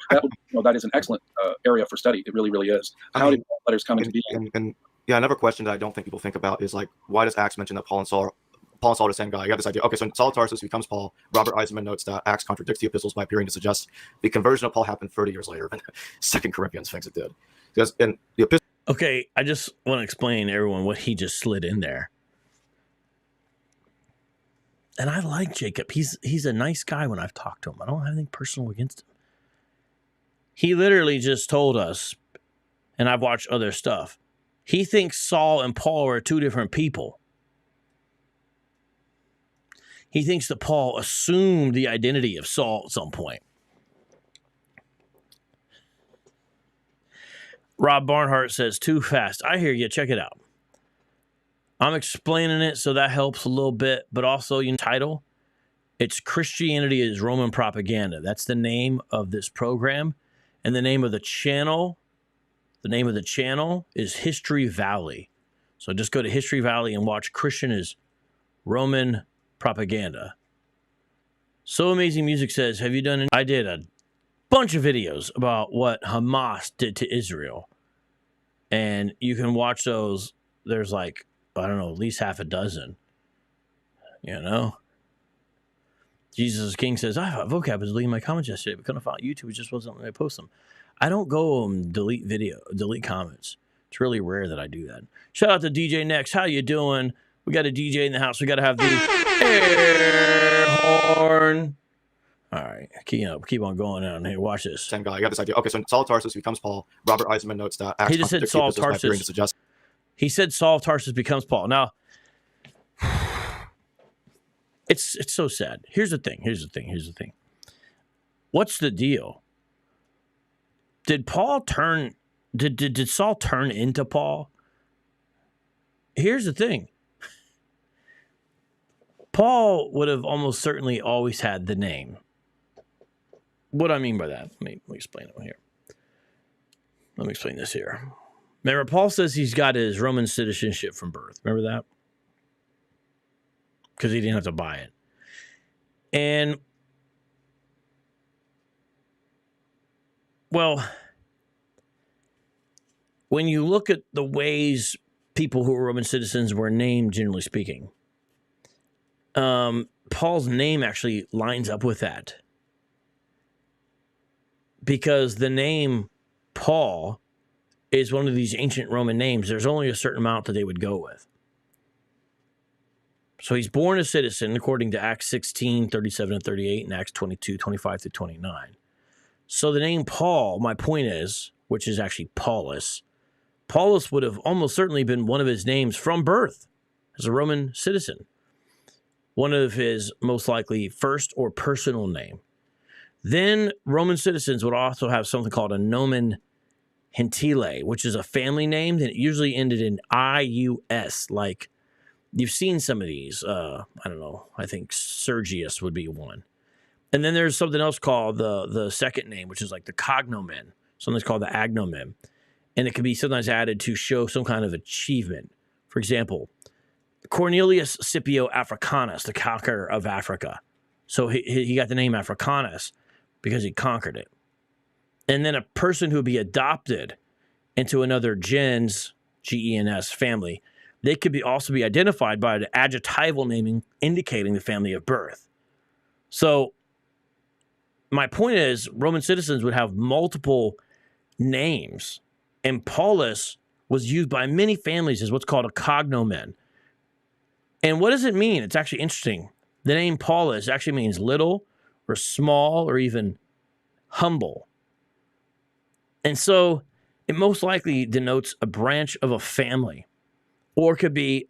That is an excellent area for study. It really, really is. How did Paul letters come into being? And another question that I don't think people think about is like, why does Acts mention that Paul and Saul are the same guy? You got this idea. Okay, so Saul of Tarsus becomes Paul. Robert Eisenman notes that Acts contradicts the epistles by appearing to suggest the conversion of Paul happened 30 years later than 2 Corinthians thinks it did. Because in the epistle. Okay, I just want to explain to everyone what he just slid in there. And I like Jacob. He's a nice guy when I've talked to him. I don't have anything personal against him. He literally just told us, and I've watched other stuff, he thinks Saul and Paul are two different people. He thinks that Paul assumed the identity of Saul at some point. Rob Barnhart says, too fast. I hear you. Check it out. I'm explaining it, so that helps a little bit. But also, title, it's Christianity is Roman Propaganda. That's the name of this program. And the name of the channel is History Valley. So just go to History Valley and watch Christian is Roman Propaganda. So Amazing Music says, have you done I did a bunch of videos about what Hamas did to Israel. And you can watch those. There's at least half a dozen. Jesus King says, I thought vocab was deleting my comments yesterday, but couldn't find YouTube. It just wasn't when I post them. I don't go and delete comments. It's really rare that I do that. Shout out to DJ Next. How you doing? We got a DJ in the house. We got to have the air horn. All right, keep on going on here. Watch this. Same guy. I got this idea. Okay, so Saul of Tarsus becomes Paul. Robert Eisenman notes that Acts he just said Saul of Tarsus. He said Saul of Tarsus becomes Paul. Now, it's so sad. Here's the thing. What's the deal? Did Paul turn? Did Saul turn into Paul? Here's the thing. Paul would have almost certainly always had the name. What do I mean by that? Let me explain it here. Let me explain this here. Remember, Paul says he's got his Roman citizenship from birth. Remember that? because he didn't have to buy it. And, well, when you look at the ways people who were Roman citizens were named, generally speaking, Paul's name actually lines up with that. Because the name Paul is one of these ancient Roman names. There's only a certain amount that they would go with. So he's born a citizen according to Acts 16, 37 and 38, and Acts 22, 25 to 29. So the name Paul, my point is, which is actually Paulus would have almost certainly been one of his names from birth as a Roman citizen. One of his most likely first or personal name. Then Roman citizens would also have something called a nomen gentile, which is a family name that usually ended in IUS, like you've seen some of these. I don't know. I think Sergius would be one. And then there's something else called the second name, which is like the cognomen. Something's called the agnomen. And it can be sometimes added to show some kind of achievement. For example, Cornelius Scipio Africanus, the conqueror of Africa. So he got the name Africanus because he conquered it. And then a person who would be adopted into another gens, G-E-N-S, family, they could also be identified by the adjectival naming indicating the family of birth. So my point is, Roman citizens would have multiple names, and Paulus was used by many families as what's called a cognomen. And what does it mean? It's actually interesting. The name Paulus actually means little or small or even humble. And so it most likely denotes a branch of a family, or could be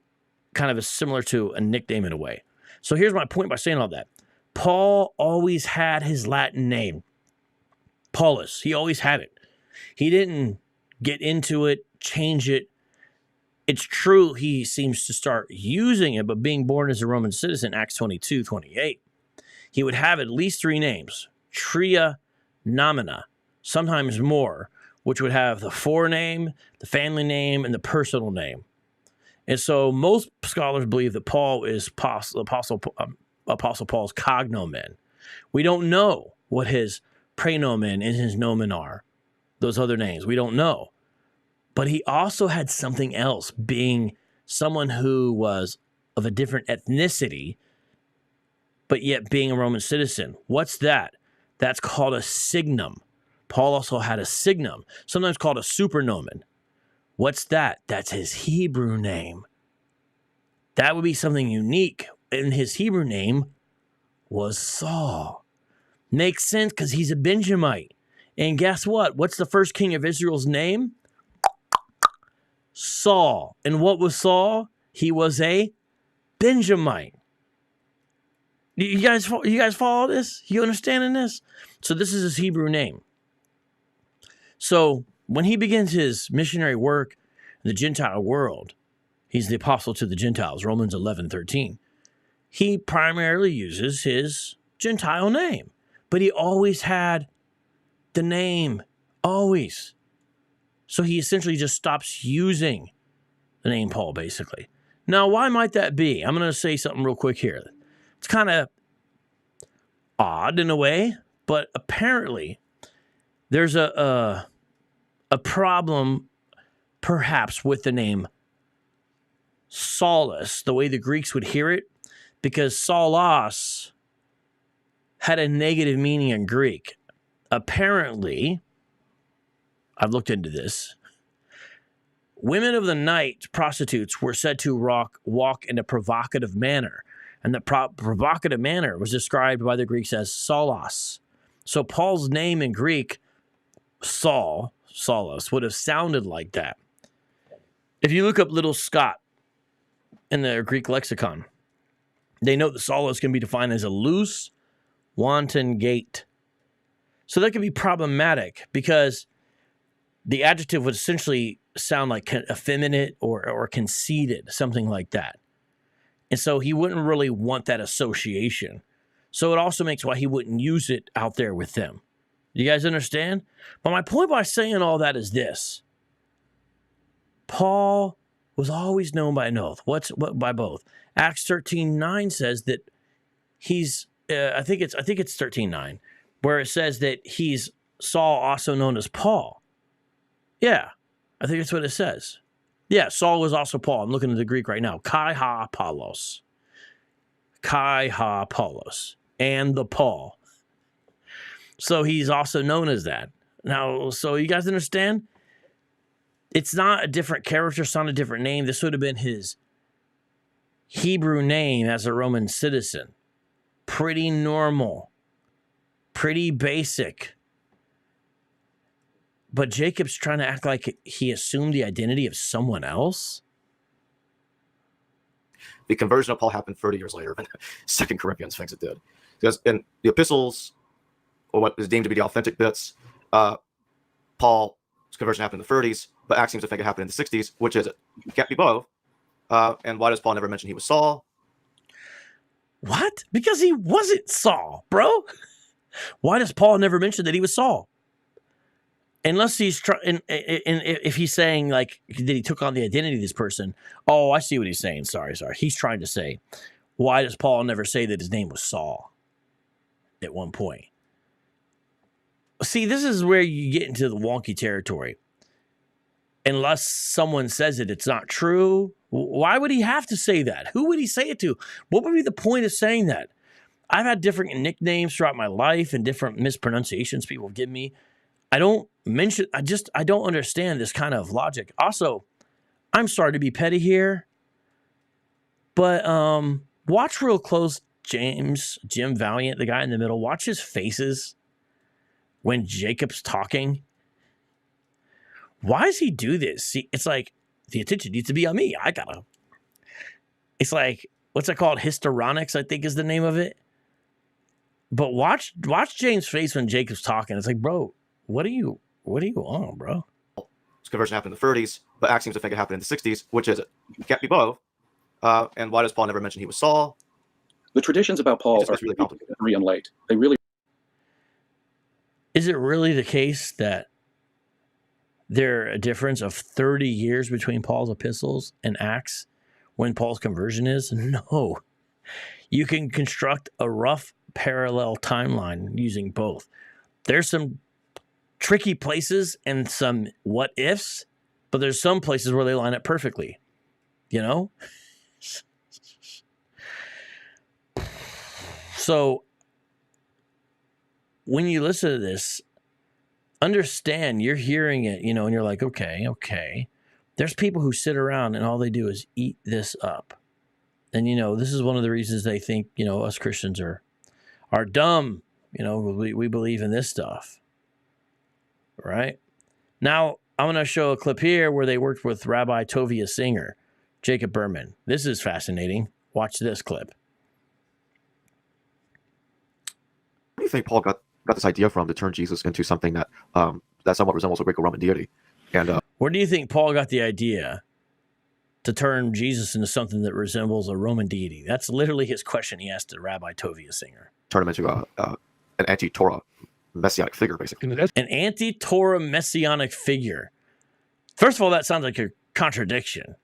kind of similar to a nickname in a way. So here's my point by saying all that. Paul always had his Latin name, Paulus. He always had it. He didn't get into it, change it. It's true he seems to start using it, but being born as a Roman citizen, Acts 22, 28, he would have at least three names, tria nomina, sometimes more, which would have the forename, the family name, and the personal name. And so most scholars believe that Paul is Apostle Paul's cognomen. We don't know what his praenomen and his nomen are, those other names. We don't know. But he also had something else, being someone who was of a different ethnicity, but yet being a Roman citizen. What's that? That's called a signum. Paul also had a signum, sometimes called a supernomen. What's that? That's his Hebrew name. That would be something unique. And his Hebrew name was Saul. Makes sense because he's a Benjamite. And guess what? What's the first king of Israel's name? Saul. And what was Saul? He was a Benjamite. You guys follow this? You understanding this? So this is his Hebrew name. So when he begins his missionary work in the Gentile world, he's the apostle to the Gentiles, Romans 11:13. He primarily uses his Gentile name, but he always had the name, always. So he essentially just stops using the name Paul, basically. Now, why might that be? I'm going to say something real quick here. It's kind of odd in a way, but apparently there's a problem perhaps with the name Saulus, the way the Greeks would hear it, because Saulos had a negative meaning in Greek. Apparently, I've looked into this, women of the night, prostitutes, were said to walk in a provocative manner. And the provocative manner was described by the Greeks as Saulos. So Paul's name in Greek, Saulus, would have sounded like that. If you look up Little Scott in the Greek lexicon, they note that Saulus can be defined as a loose, wanton gait. So that can be problematic because the adjective would essentially sound like effeminate or conceited, something like that. And so he wouldn't really want that association. So it also makes why he wouldn't use it out there with them. You guys understand? But my point by saying all that is this. Paul was always known by an oath. What by both? Acts 13:9 says that he's I think it's 13:9 where it says that he's Saul, also known as Paul. Yeah, I think that's what it says. Yeah, Saul was also Paul. I'm looking at the Greek right now. Kai ha Apollos. Kai ha Apollos. And the Paul. So he's also known as that. Now, so you guys understand? It's not a different character. It's not a different name. This would have been his Hebrew name as a Roman citizen. Pretty normal. Pretty basic. But Jacob's trying to act like he assumed the identity of someone else. The conversion of Paul happened 30 years later than 2 Corinthians thinks it did. Because in the epistles, or what is deemed to be the authentic bits, Paul's conversion happened in the 30s, but Acts seems to think it happened in the 60s. Which is it? It can't be both. And why does Paul never mention he was Saul? What? Because he wasn't Saul, bro. Why does Paul never mention that he was Saul? Unless he's trying, if he's saying like that he took on the identity of this person. Oh, I see what he's saying. Sorry. He's trying to say, why does Paul never say that his name was Saul at one point? See, this is where you get into the wonky territory. Unless someone says it, it's not true. Why would he have to say that? Who would he say it to? What would be the point of saying that? I've had different nicknames throughout my life and different mispronunciations people give me. I don't understand this kind of logic. Also, I'm sorry to be petty here, but watch real close Jim Valiant, the guy in the middle. Watch his faces when Jacob's talking. Why does he do this? See, it's like the attention needs to be on me. It's like, what's it called? Histrionics, I think is the name of it. But watch James' face when Jacob's talking. It's like, bro, what are you on, bro? His conversion happened in the 30s, but Acts seems to think it happened in the 60s. Which is it? It can't be both. And why does Paul never mention he was Saul? The traditions about Paul are really complicated. and late. They really. Is it really the case that there a difference of 30 years between Paul's epistles and Acts when Paul's conversion is? No. You can construct a rough parallel timeline using both. There's some tricky places and some what ifs, but there's some places where they line up perfectly. You know? So when you listen to this, understand you're hearing it, and you're like, okay. There's people who sit around and all they do is eat this up. And, this is one of the reasons they think, us Christians are dumb. We believe in this stuff. Right? Now, I'm going to show a clip here where they worked with Rabbi Tovia Singer, Jacob Berman. This is fascinating. Watch this clip. Where do you think Paul got this idea from to turn Jesus into something that somewhat resembles a Greco-Roman deity? And where do you think Paul got the idea to turn Jesus into something that resembles a Roman deity? That's literally his question he asked to Rabbi Tovia Singer. Turn him into an anti-Torah messianic figure, basically. An anti-Torah messianic figure. First of all, that sounds like a contradiction.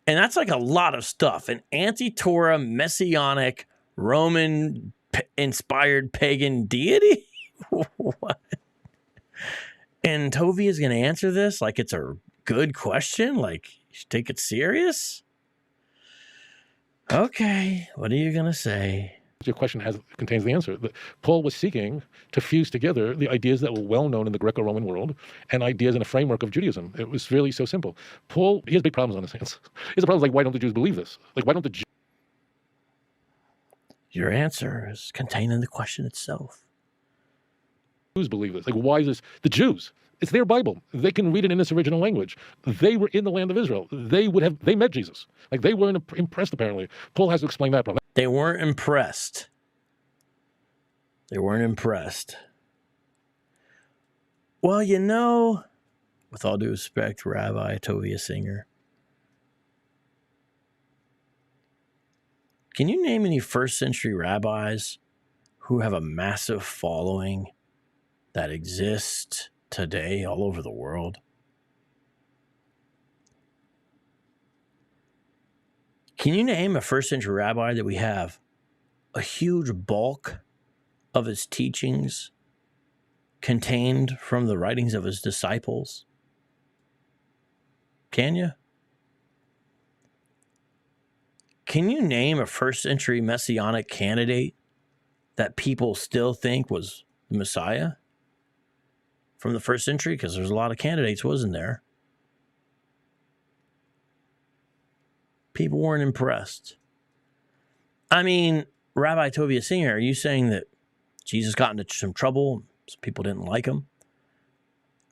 And that's like a lot of stuff. An anti-Torah messianic Roman inspired pagan deity? What? And Tovia is going to answer this like it's a good question? Like, you should take it serious? Okay, what are you going to say? Your question contains the answer. Paul was seeking to fuse together the ideas that were well known in the Greco-Roman world and ideas in a framework of Judaism. It was really so simple. Paul, he has big problems on his hands. He has a problem like, why don't the Jews believe this? Like, why don't the Jews? Your answer is contained in the question itself. Believe this? Like, why is this? The Jews, it's their Bible. They can read it in its original language. They were in the land of Israel. They met Jesus. Like, they weren't impressed, apparently. Paul has to explain that problem. They weren't impressed. Well, with all due respect, Rabbi Tovia Singer, can you name any first century rabbis who have a massive following that exists today all over the world? Can you name a first century rabbi that we have a huge bulk of his teachings contained from the writings of his disciples? Can you? Can you name a first century messianic candidate that people still think was the Messiah from the first century? Because there's a lot of candidates, wasn't there? People weren't impressed. I mean, Rabbi Tovia Singer, are you saying that Jesus got into some trouble? Some people didn't like him?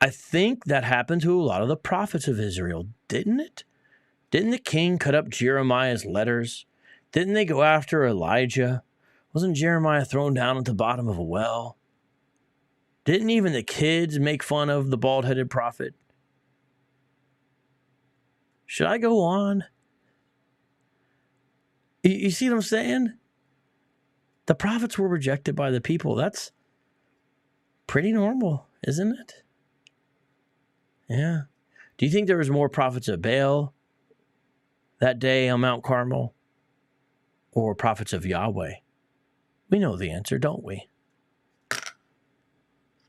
I think that happened to a lot of the prophets of Israel, didn't it? Didn't the king cut up Jeremiah's letters? Didn't they go after Elijah? Wasn't Jeremiah thrown down at the bottom of a well? Didn't even the kids make fun of the bald-headed prophet? Should I go on? You see what I'm saying? The prophets were rejected by the people. That's pretty normal, isn't it? Yeah. Do you think there was more prophets of Baal that day on Mount Carmel or prophets of Yahweh? We know the answer, don't we?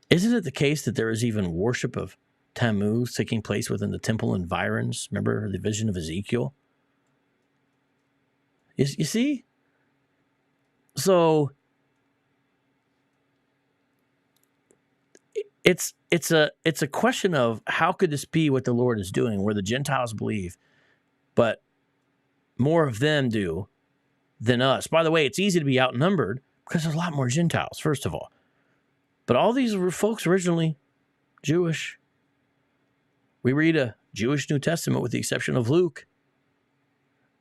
Isn't it the case that there is even worship of Tammuz taking place within the temple environs? Remember the vision of Ezekiel? You see? So it's a question of how could this be what the Lord is doing, where the Gentiles believe, but more of them do than us. By the way, it's easy to be outnumbered because there's a lot more Gentiles, first of all. But all these were folks originally Jewish. We read a Jewish New Testament with the exception of Luke.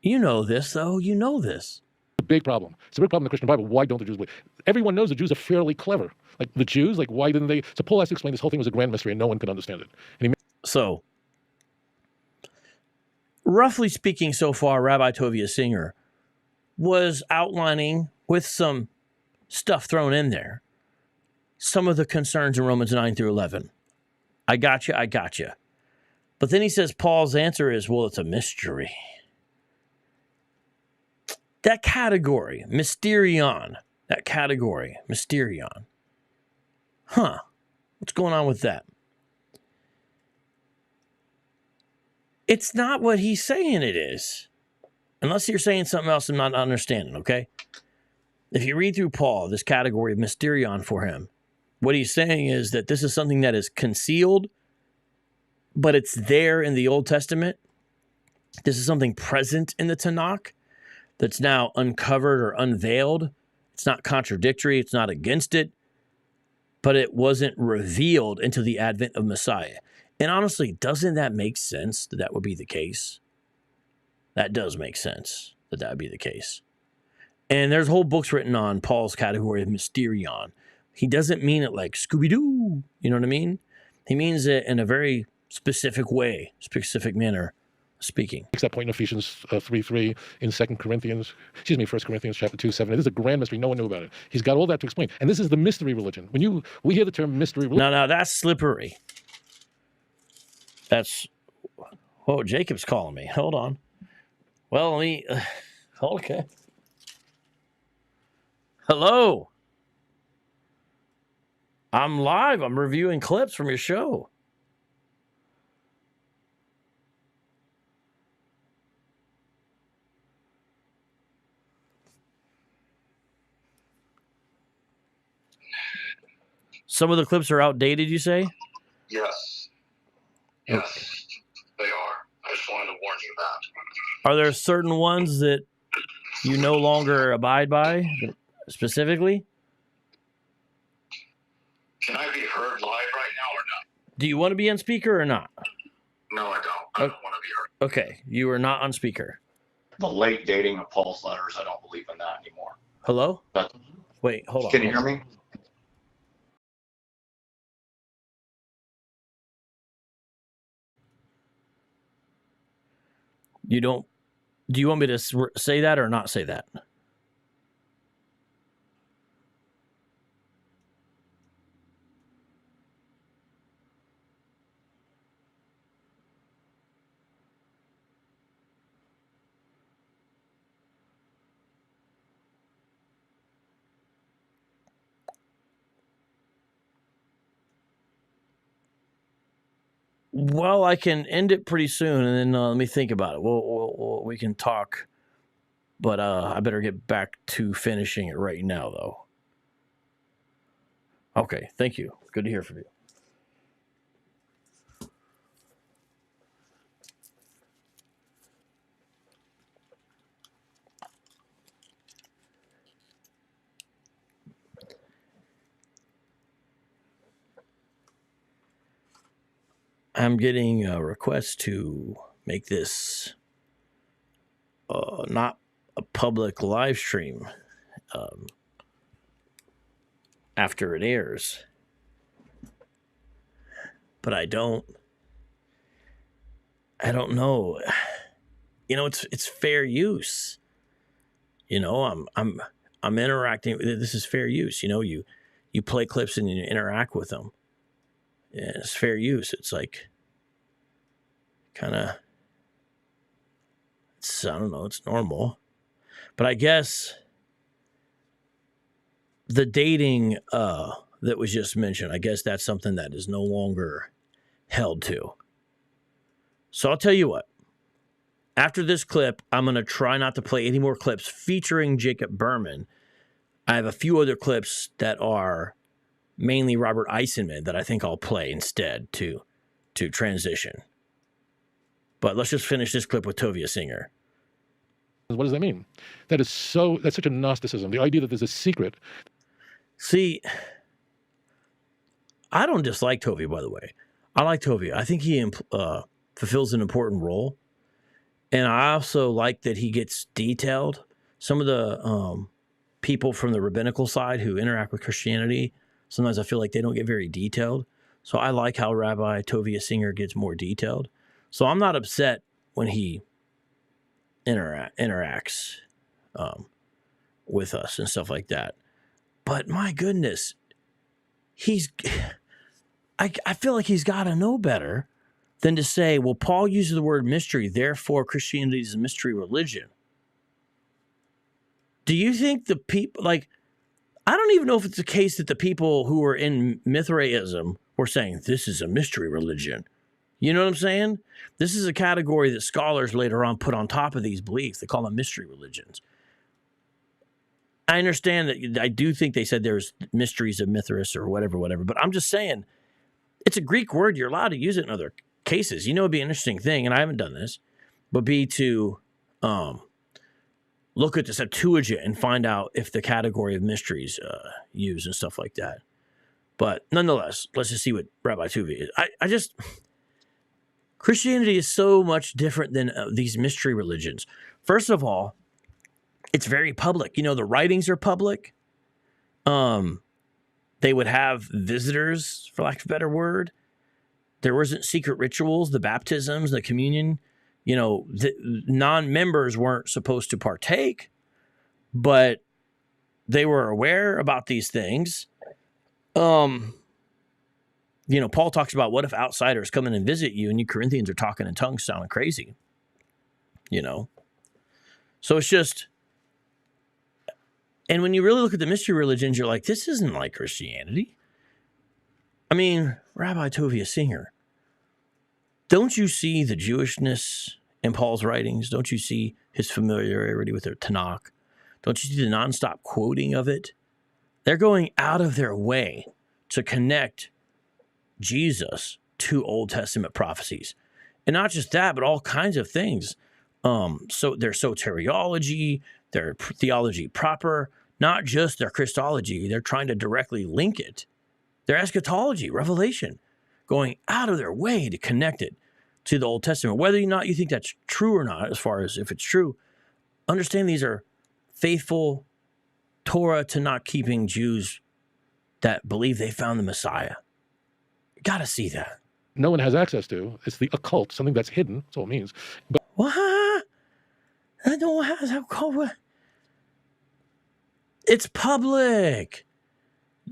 You know this, though. You know this. A big problem. It's a big problem in the Christian Bible. Why don't the Jews believe? Everyone knows the Jews are fairly clever. Like the Jews, like why didn't they? So Paul has to explain this whole thing was a grand mystery and no one could understand it. So, roughly speaking, so far, Rabbi Tovia Singer was outlining with some stuff thrown in there some of the concerns in Romans 9 through 11. I got you. But then he says Paul's answer is, well, it's a mystery. That category, mysterion. Huh. What's going on with that? It's not what he's saying it is. Unless you're saying something else I'm not understanding, okay? If you read through Paul, this category of mysterion for him, what he's saying is that this is something that is concealed, but it's there in the Old Testament. This is something present in the Tanakh that's now uncovered or unveiled. It's not contradictory. It's not against it. But it wasn't revealed until the advent of Messiah. And honestly, doesn't that make sense that that would be the case? That does make sense that that would be the case. And there's whole books written on Paul's category of mysterion. He doesn't mean it like Scooby-Doo. You know what I mean? He means it in a very specific way, specific manner speaking. Makes that point in Ephesians 3:3, in 1 Corinthians chapter 2:7. It is a grand mystery. No one knew about it. He's got all that to explain. And this is the mystery religion. When we hear the term mystery religion. No, that's slippery. That's, Jacob's calling me. Hold on. Well, let me, okay. Hello. I'm live. I'm reviewing clips from your show. Some of the clips are outdated, you say? Yes. Yes, they are. I just wanted to warn you about. Are there certain ones that you no longer abide by, specifically? Can I be heard live right now or not? Do you want to be on speaker or not? No, I don't. I don't want to be heard. Okay, you are not on speaker. The late dating of Paul's letters, I don't believe in that anymore. Hello? But wait, hold on. Can you hear me? You don't. Do you want me to say that or not say that? Well, I can end it pretty soon, and then let me think about it. We can talk, but I better get back to finishing it right now, though. Okay, thank you. Good to hear from you. I'm getting a request to make this not a public live stream after it airs. But I don't know. You know, it's fair use. You know, I'm interacting. This is fair use. You know, you play clips and you interact with them. Yeah, it's fair use. It's like kind of, I don't know, it's normal. But I guess the dating that was just mentioned, I guess that's something that is no longer held to. So I'll tell you what. After this clip, I'm going to try not to play any more clips featuring Jacob Berman. I have a few other clips that are mainly Robert Eisenman that I think I'll play instead to transition. But let's just finish this clip with Tovia Singer. What does that mean? That's such a Gnosticism. The idea that there's a secret. See, I don't dislike Tovia, by the way. I like Tovia. I think he fulfills an important role. And I also like that he gets detailed. Some of the people from the rabbinical side who interact with Christianity, sometimes I feel like they don't get very detailed. So I like how Rabbi Tovia Singer gets more detailed. So I'm not upset when he interacts with us and stuff like that. But my goodness, I feel like he's got to know better than to say, well, Paul uses the word mystery, therefore Christianity is a mystery religion. Do you think the people, like, I don't even know if it's the case that the people who were in Mithraism were saying, this is a mystery religion. You know what I'm saying? This is a category that scholars later on put on top of these beliefs. They call them mystery religions. I understand that. I do think they said there's mysteries of Mithras or whatever, but I'm just saying it's a Greek word. You're allowed to use it in other cases. You know, it'd be an interesting thing, and I haven't done this, would be to look at the Septuagint and find out if the category of mysteries used and stuff like that. But nonetheless, let's just see what Rabbi Tuvi is. I just, Christianity is so much different than these mystery religions. First of all, it's very public. You know, the writings are public. They would have visitors, for lack of a better word. There wasn't secret rituals, the baptisms, the communion. You know, the non-members weren't supposed to partake, but they were aware about these things. You know, Paul talks about what if outsiders come in and visit you and you Corinthians are talking in tongues sounding crazy, you know? So it's just, and when you really look at the mystery religions, you're like, this isn't like Christianity. I mean, Rabbi Tovia Singer, don't you see the Jewishness in Paul's writings? Don't you see his familiarity with the Tanakh? Don't you see the nonstop quoting of it? They're going out of their way to connect Jesus to Old Testament prophecies. And not just that, but all kinds of things. So their soteriology, their theology proper, not just their Christology. They're trying to directly link it. Their eschatology, revelation, going out of their way to connect it to the Old Testament. Whether or not you think that's true or not, as far as if it's true, understand these are faithful Torah to not keeping Jews that believe they found the Messiah. You got to see that. No one has access to. It's the occult, something that's hidden. That's all it means. But what? I don't have that called. It's public.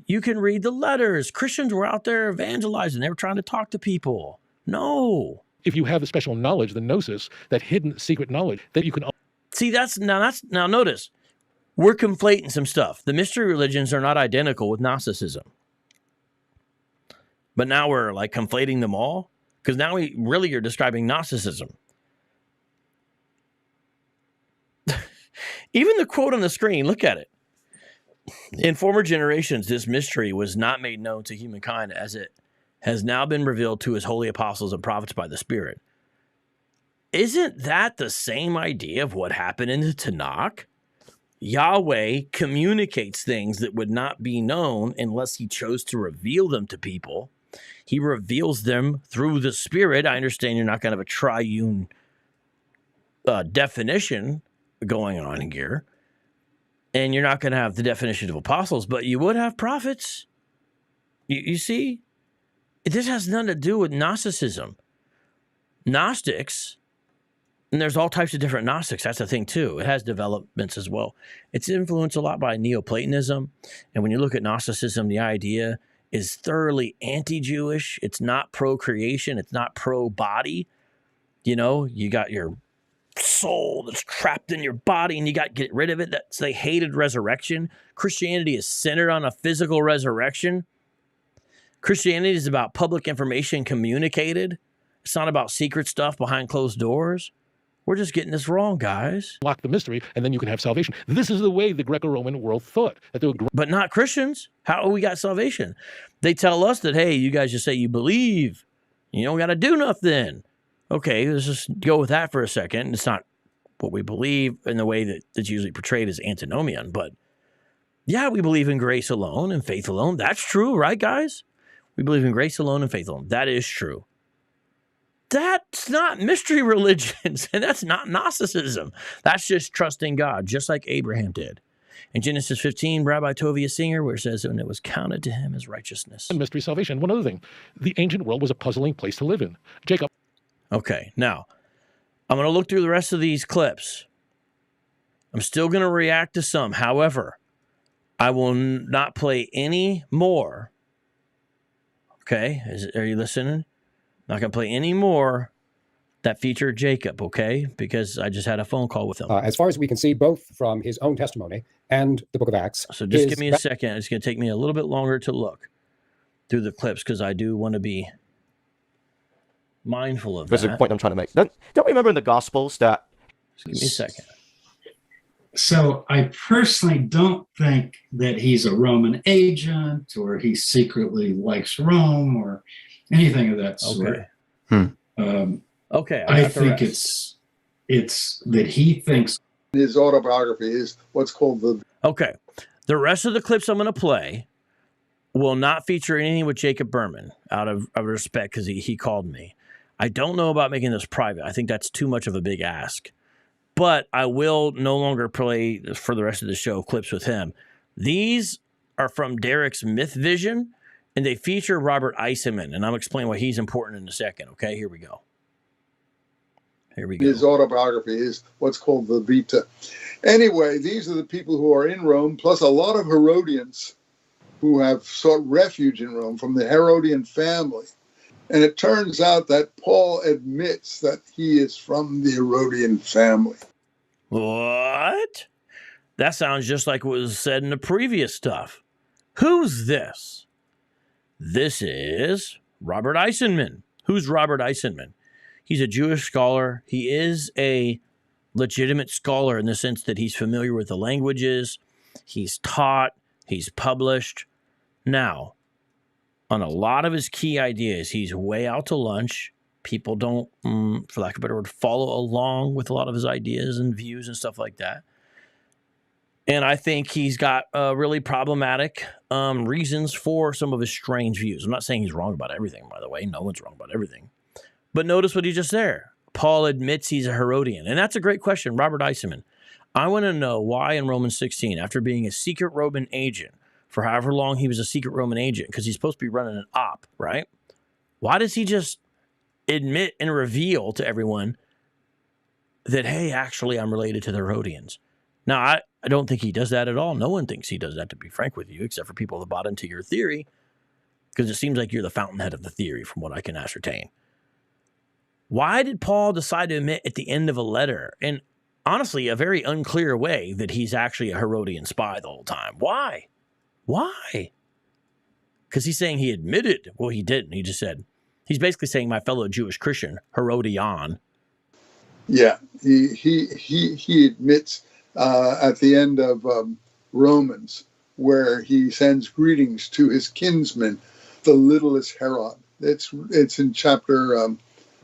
You can read the letters. Christians were out there evangelizing. They were trying to talk to people. No. If you have the special knowledge, the gnosis, that hidden secret knowledge, that you can see. Now notice, we're conflating some stuff. The mystery religions are not identical with Gnosticism. But now we're like conflating them all. Because now you're describing Gnosticism. Even the quote on the screen, look at it. In former generations, this mystery was not made known to humankind as it has now been revealed to his holy apostles and prophets by the Spirit. Isn't that the same idea of what happened in the Tanakh? Yahweh communicates things that would not be known unless he chose to reveal them to people. He reveals them through the Spirit. I understand you're not going to have a triune definition going on here. And you're not going to have the definition of apostles, but you would have prophets. You see? This has nothing to do with Gnosticism. Gnostics, and there's all types of different Gnostics. That's the thing, too. It has developments as well. It's influenced a lot by Neoplatonism. And when you look at Gnosticism, the idea is thoroughly anti-Jewish. It's not pro-creation. It's not pro-body. You know, you got your soul that's trapped in your body and you got to get rid of it. So they hated resurrection. Christianity is centered on a physical resurrection. Christianity is about public information communicated. It's not about secret stuff behind closed doors. We're just getting this wrong, guys. Lock the mystery, and then you can have salvation. This is the way the Greco-Roman world thought. That they would... But not Christians. How we got salvation? They tell us that, hey, you guys just say you believe. You don't got to do nothing. Okay, let's just go with that for a second. It's not what we believe in the way that it's usually portrayed as antinomian, but yeah, we believe in grace alone and faith alone. That's true, right, guys? We believe in grace alone and faith alone. That is true. That's not mystery religions, and that's not Gnosticism. That's just trusting God, just like Abraham did. In Genesis 15, Rabbi Tovia Singer, where it says, and it was counted to him as righteousness. And mystery salvation. One other thing, the ancient world was a puzzling place to live in. Jacob. Okay, now, I'm going to look through the rest of these clips. I'm still going to react to some. However, I will not play any more. Okay, are you listening? Not going to play any more that feature Jacob, okay? Because I just had a phone call with him. As far as we can see, both from his own testimony and the book of Acts. So just give me a second. It's going to take me a little bit longer to look through the clips because I do want to be mindful of that. That's the point I'm trying to make. Don't we remember in the Gospels that... Just give me a second. So I personally don't think that he's a Roman agent or he secretly likes Rome or anything of that sort. Okay. Okay. I think it's that he thinks his autobiography is what's called the... Okay. The rest of the clips I'm going to play will not feature anything with Jacob Berman out of respect because he called me. I don't know about making this private. I think that's too much of a big ask. But I will no longer play for the rest of the show clips with him. These are from Derek's Myth Vision, and they feature Robert Eisenman, and I'll explain why he's important in a second. Okay, here we go. Here we go. His autobiography is what's called the Vita. Anyway, these are the people who are in Rome, plus a lot of Herodians who have sought refuge in Rome from the Herodian family. And it turns out that Paul admits that he is from the Herodian family. What? That sounds just like what was said in the previous stuff. Who's this? This is Robert Eisenman. Who's Robert Eisenman? He's a Jewish scholar. He is a legitimate scholar in the sense that he's familiar with the languages. He's taught. He's published. Now, on a lot of his key ideas, he's way out to lunch. People don't, for lack of a better word, follow along with a lot of his ideas and views and stuff like that. And I think he's got really problematic reasons for some of his strange views. I'm not saying he's wrong about everything, by the way. No one's wrong about everything. But notice what he just there. Paul admits he's a Herodian. And that's a great question, Robert Eisenman. I want to know why in Romans 16, after being a secret Roman agent, for however long he was a secret Roman agent, because he's supposed to be running an op, right? Why does he just admit and reveal to everyone that, hey, actually, I'm related to the Herodians? Now, I don't think he does that at all. No one thinks he does that, to be frank with you, except for people that bought into your theory, because it seems like you're the fountainhead of the theory, from what I can ascertain. Why did Paul decide to admit at the end of a letter, and honestly, a very unclear way, that he's actually a Herodian spy the whole time? Why? Why? Because he's saying he admitted. Well, he didn't. He just said, He's basically saying my fellow Jewish Christian, Herodian. Yeah, he admits at the end of Romans, where he sends greetings to his kinsman, the littlest Herod. It's in chapter, I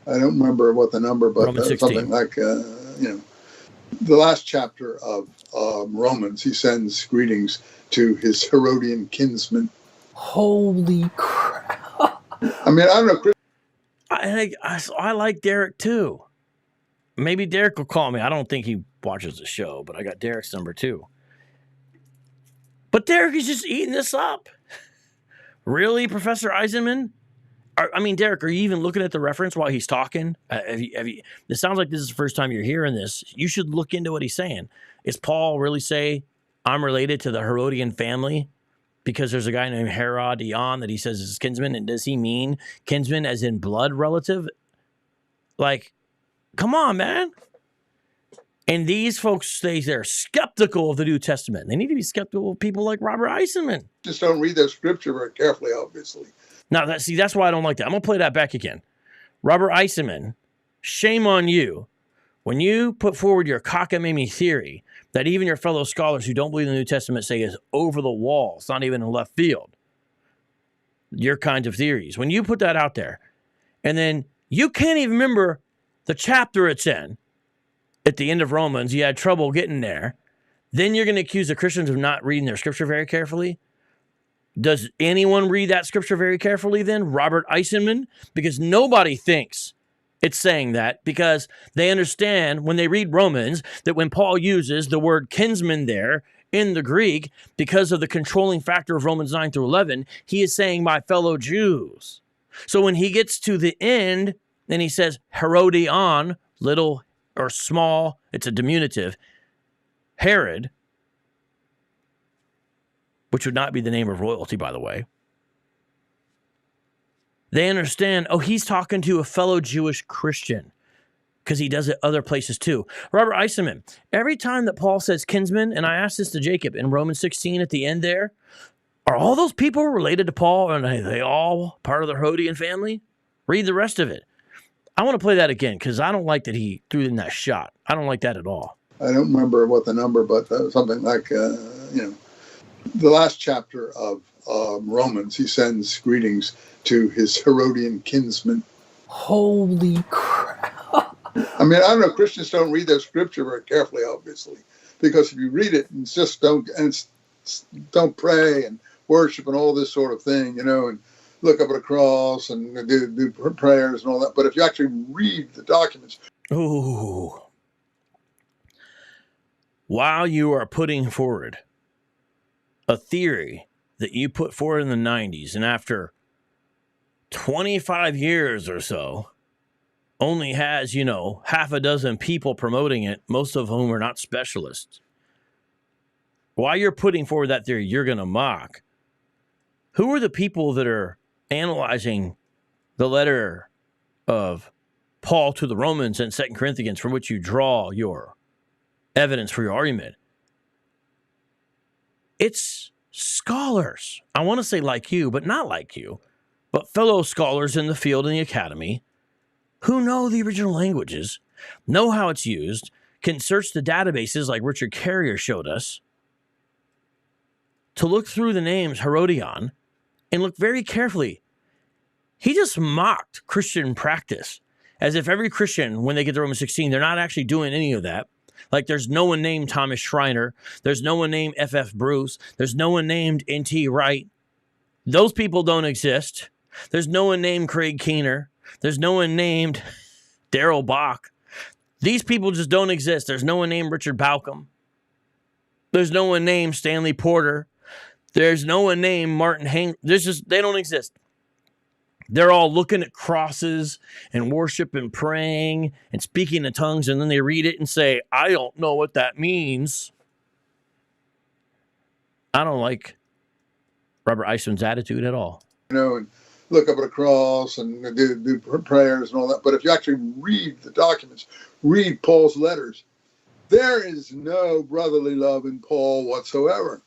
don't remember what the number, but something like, the last chapter of Romans, he sends greetings to his Herodian kinsman. Holy crap. I mean, I don't know. I like Derek too. Maybe Derek will call me. I don't think he watches the show, but I got Derek's number too. But Derek is just eating this up. Really, Professor Eisenman? I mean, Derek, are you even looking at the reference while he's talking? It sounds like this is the first time you're hearing this. You should look into what he's saying. Is Paul really say, I'm related to the Herodian family? Because there's a guy named Herodian that he says is his kinsman. And does he mean kinsman as in blood relative? Like, come on, man. And these folks say they're skeptical of the New Testament. They need to be skeptical of people like Robert Eisenman. Just don't read their scripture very carefully, obviously. Now, that's why I don't like that. I'm going to play that back again. Robert Eisenman, shame on you. When you put forward your cockamamie theory that even your fellow scholars who don't believe in the New Testament say is over the wall, it's not even in left field, your kinds of theories. When you put that out there, and then you can't even remember the chapter it's in, at the end of Romans, you had trouble getting there, then you're going to accuse the Christians of not reading their scripture very carefully. Does anyone read that scripture very carefully then? Robert Eisenman? Because nobody thinks it's saying that, because they understand when they read Romans that when Paul uses the word kinsman there in the Greek, because of the controlling factor of Romans 9 through 11, he is saying my fellow Jews. So when he gets to the end, then he says Herodian, little or small, it's a diminutive, Herod, which would not be the name of royalty, by the way. They understand, oh, he's talking to a fellow Jewish Christian, because he does it other places too. Robert Eisenman, every time that Paul says kinsman, and I asked this to Jacob in Romans 16 at the end there, are all those people related to Paul, and are they all part of the Herodian family? Read the rest of it. I want to play that again, because I don't like that he threw in that shot. I don't like that at all. I don't remember what the number, but something like, the last chapter of Romans, he sends greetings to his Herodian kinsman. Holy crap. I mean, I don't know, Christians don't read their scripture very carefully, obviously, because if you read it and just don't pray and worship and all this sort of thing, and look up at a cross and do prayers and all that. But if you actually read the documents. Ooh. While you are putting forward a theory that you put forward in the 90s, and after 25 years or so, only has, half a dozen people promoting it, most of whom are not specialists. While you're putting forward that theory, you're going to mock. Who are the people that are analyzing the letter of Paul to the Romans and 2 Corinthians from which you draw your evidence for your argument? It's scholars. I want to say like you, but not like you, but fellow scholars in the field in the academy who know the original languages, know how it's used, can search the databases like Richard Carrier showed us, to look through the names Herodian and look very carefully. He just mocked Christian practice as if every Christian, when they get to Romans 16, they're not actually doing any of that. Like there's no one named Thomas Schreiner. There's no one named F.F. Bruce. There's no one named N.T. Wright. Those people don't exist. There's no one named Craig Keener. There's no one named Darrell Bach. These people just don't exist. There's no one named Richard Bauckham. There's no one named Stanley Porter. There's no one named Martin Hang. They don't exist. They're all looking at crosses and worship and praying and speaking in tongues, and then they read it and say, I don't know what that means. I don't like Robert Eisenman's attitude at all. And look up at a cross and do prayers and all that. But if you actually read the documents, read Paul's letters, there is no brotherly love in Paul whatsoever.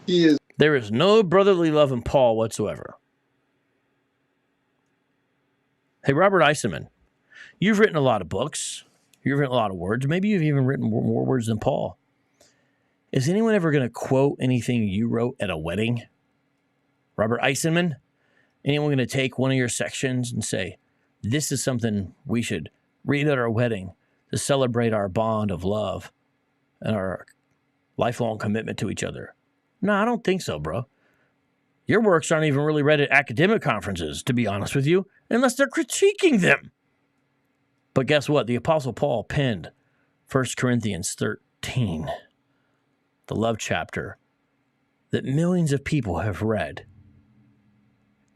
There is no brotherly love in Paul whatsoever. Hey, Robert Eisenman, you've written a lot of books. You've written a lot of words. Maybe you've even written more words than Paul. Is anyone ever going to quote anything you wrote at a wedding? Robert Eisenman, anyone going to take one of your sections and say, this is something we should read at our wedding to celebrate our bond of love and our lifelong commitment to each other? No, I don't think so, bro. Your works aren't even really read at academic conferences, to be honest with you, unless they're critiquing them. But guess what? The Apostle Paul penned 1 Corinthians 13, the love chapter that millions of people have read.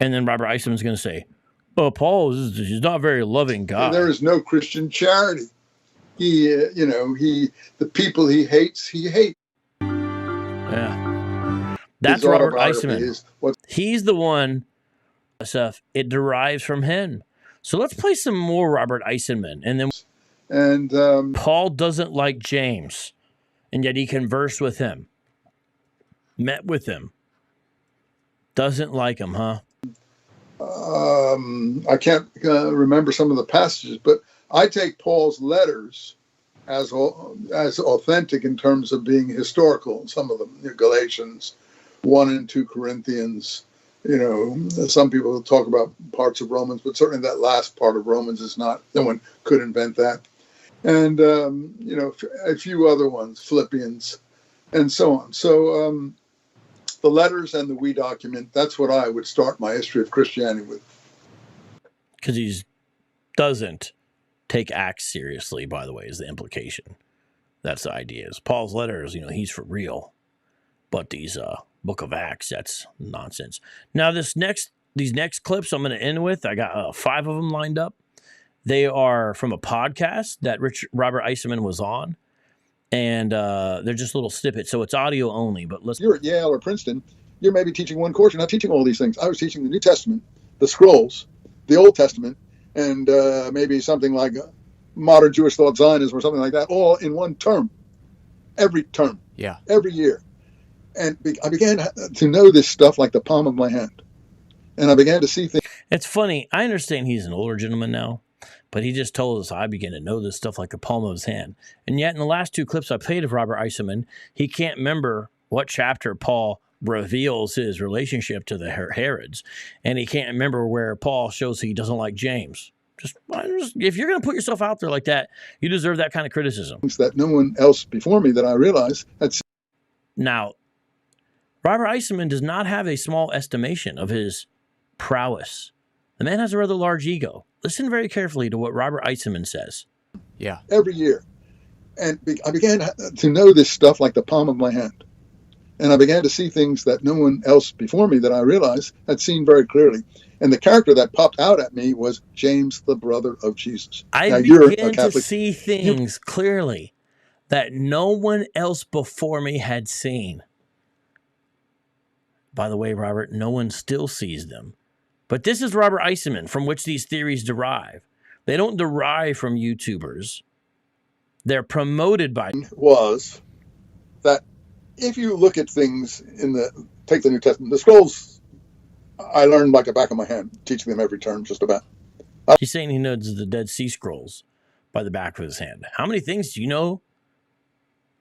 And then Robert Eisenman's going to say, oh, Paul is not a very loving guy. There is no Christian charity. The people he hates, he hates. Yeah. That's Robert Eisenman. He's the one, stuff, it derives from him. So let's play some more Robert Eisenman. And then Paul doesn't like James, and yet he conversed with him, met with him. Doesn't like him, huh? I can't remember some of the passages, but I take Paul's letters as authentic in terms of being historical. Some of them, Galatians, 1 and 2 Corinthians. Some people talk about parts of Romans, but certainly that last part of Romans is not. No one could invent that. And a few other ones, Philippians, and so on. So the letters and the we document, that's what I would start my history of Christianity with. Because he doesn't take Acts seriously, by the way, is the implication. That's the idea. Is Paul's letters, he's for real. But these book of Acts, that's nonsense. Now, these next clips I'm going to end with, I got 5 of them lined up. They are from a podcast that Robert Eisenman was on. And they're just little snippets, so it's audio only. But listen. You're at Yale or Princeton. You're maybe teaching one course. You're not teaching all these things. I was teaching the New Testament, the scrolls, the Old Testament, and maybe something like modern Jewish thought, Zionism, or something like that, all in one term. Every term. Yeah. Every year. And I began to know this stuff like the palm of my hand. And I began to see things. It's funny. I understand he's an older gentleman now. But he just told us, I began to know this stuff like the palm of his hand. And yet in the last 2 clips I played of Robert Eisenman, he can't remember what chapter Paul reveals his relationship to the Herods. And he can't remember where Paul shows he doesn't like James. Just if you're going to put yourself out there like that, you deserve that kind of criticism. That no one else before me that I realized had. Now, Robert Eisenman does not have a small estimation of his prowess. The man has a rather large ego. Listen very carefully to what Robert Eisenman says. Yeah. Every year. And I began to know this stuff like the palm of my hand. And I began to see things that no one else before me that I realized had seen very clearly. And the character that popped out at me was James, the brother of Jesus. I began to see things clearly that no one else before me had seen. By the way, Robert, no one still sees them. But this is Robert Eisenman, from which these theories derive. They don't derive from YouTubers. They're promoted by... ...was that if you look at things take the New Testament, the scrolls, I learned like the back of my hand, teaching them every term just about. He's saying he knows the Dead Sea Scrolls by the back of his hand. How many things do you know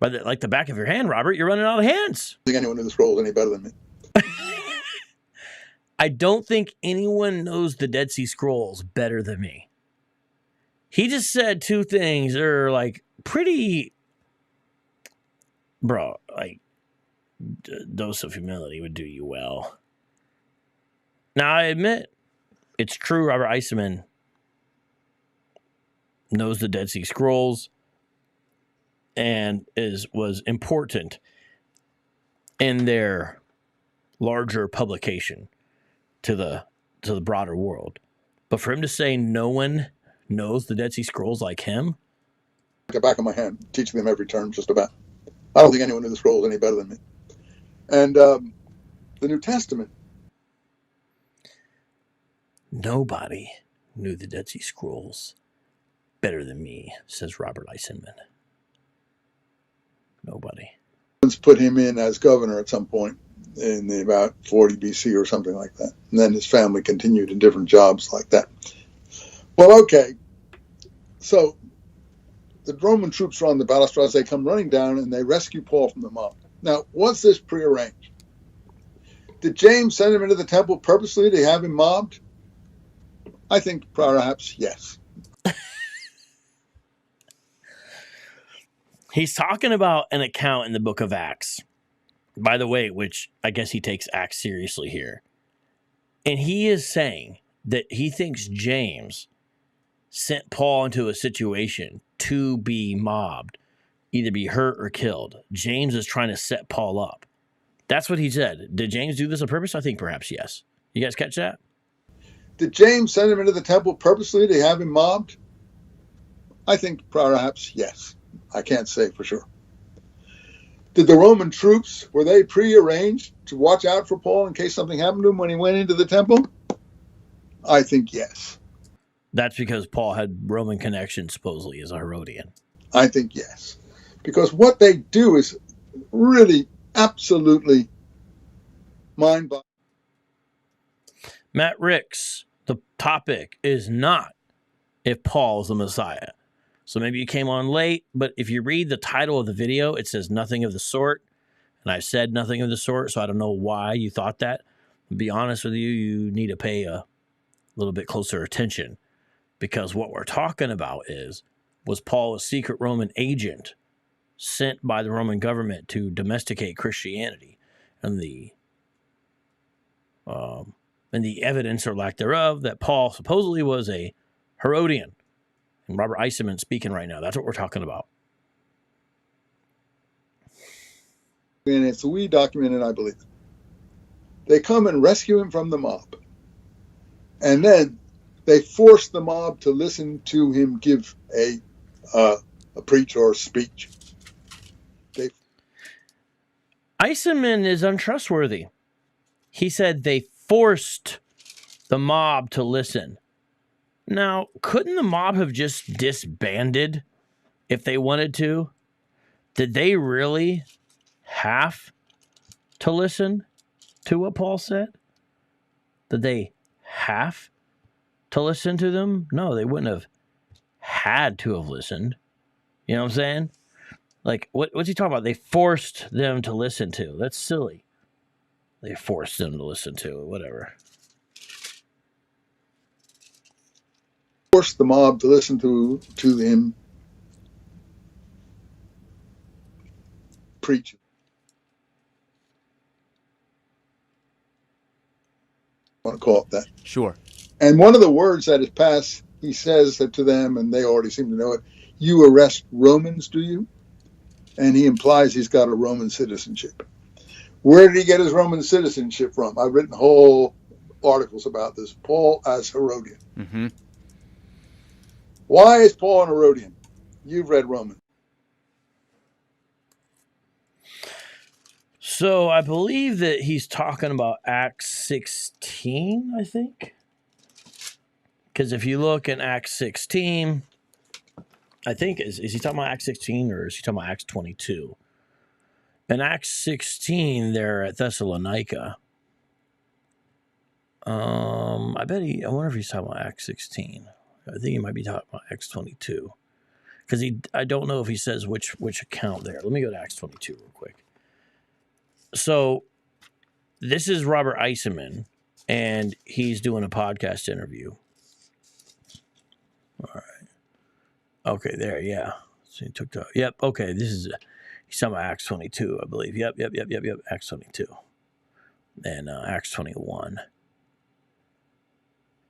by the back of your hand, Robert? You're running out of hands. I don't think anyone knew the scrolls any better than me. I don't think anyone knows the Dead Sea Scrolls better than me. He just said 2 things that are pretty, bro, dose of humility would do you well. Now, I admit, it's true Robert Eisenman knows the Dead Sea Scrolls and was important in their larger publication to the broader world. But for him to say no one knows the Dead Sea Scrolls like him? Like the back of my hand, teaching them every term just about. I don't think anyone knew the scrolls any better than me. And the New Testament. Nobody knew the Dead Sea Scrolls better than me, says Robert Eisenman. Nobody. Put him in as governor at some point in about 40 BC or something like that. And then his family continued in different jobs like that. Well, okay. So the Roman troops are on the balustrades. They come running down and they rescue Paul from the mob. Now, was this prearranged? Did James send him into the temple purposely to have him mobbed? I think perhaps yes. He's talking about an account in the book of Acts, by the way, which I guess he takes Acts seriously here. And he is saying that he thinks James sent Paul into a situation to be mobbed, either be hurt or killed. James is trying to set Paul up. That's what he said. Did James do this on purpose? I think perhaps yes. You guys catch that? Did James send him into the temple purposely to have him mobbed? I think perhaps yes. I can't say for sure. Did the Roman troops, were they prearranged to watch out for Paul in case something happened to him when he went into the temple? I think yes. That's because Paul had Roman connections, supposedly, as a Herodian. I think yes. Because what they do is really absolutely mind-boggling. Matt Ricks, the topic is not if Paul is the Messiah. So maybe you came on late, but if you read the title of the video, it says nothing of the sort. And I've said nothing of the sort, so I don't know why you thought that. To be honest with you, you need to pay a little bit closer attention. Because what we're talking about was Paul a secret Roman agent sent by the Roman government to domesticate Christianity? And the evidence or lack thereof that Paul supposedly was a Herodian. And Robert Eisenman speaking right now. That's what we're talking about. And it's we documented, I believe. They come and rescue him from the mob. And then they force the mob to listen to him give a preach or a speech. Eisenman is untrustworthy. He said they forced the mob to listen. Now, couldn't the mob have just disbanded if they wanted to? Did they really have to listen to what Paul said? Did they have to listen to them? No, they wouldn't have had to have listened. You know what I'm saying? Like, what's he talking about? They forced them to listen to. That's silly. They forced them to listen to it, whatever. Forced the mob to listen to him preach. I want to call it that. Sure. And one of the words that is passed, he says to them, and they already seem to know it, you arrest Romans, do you? And he implies he's got a Roman citizenship. Where did he get his Roman citizenship from? I've written whole articles about this. Paul as Herodian. Mm-hmm. Why is Paul an Herodian? You've read Roman. So I believe that he's talking about Acts 16, I think. Because if you look in Acts 16, I think, is he talking about Acts 16 or is he talking about Acts 22? In Acts 16, they're at Thessalonica. I wonder if he's talking about Acts 16. I think he might be talking about Acts 22. Because I don't know if he says which account there. Let me go to Acts 22 real quick. So this is Robert Eisenman, and he's doing a podcast interview. All right. Okay, there, yeah. So he took the, yep, okay, he's talking about Acts 22, I believe. Yep, Acts 22. And Acts 21.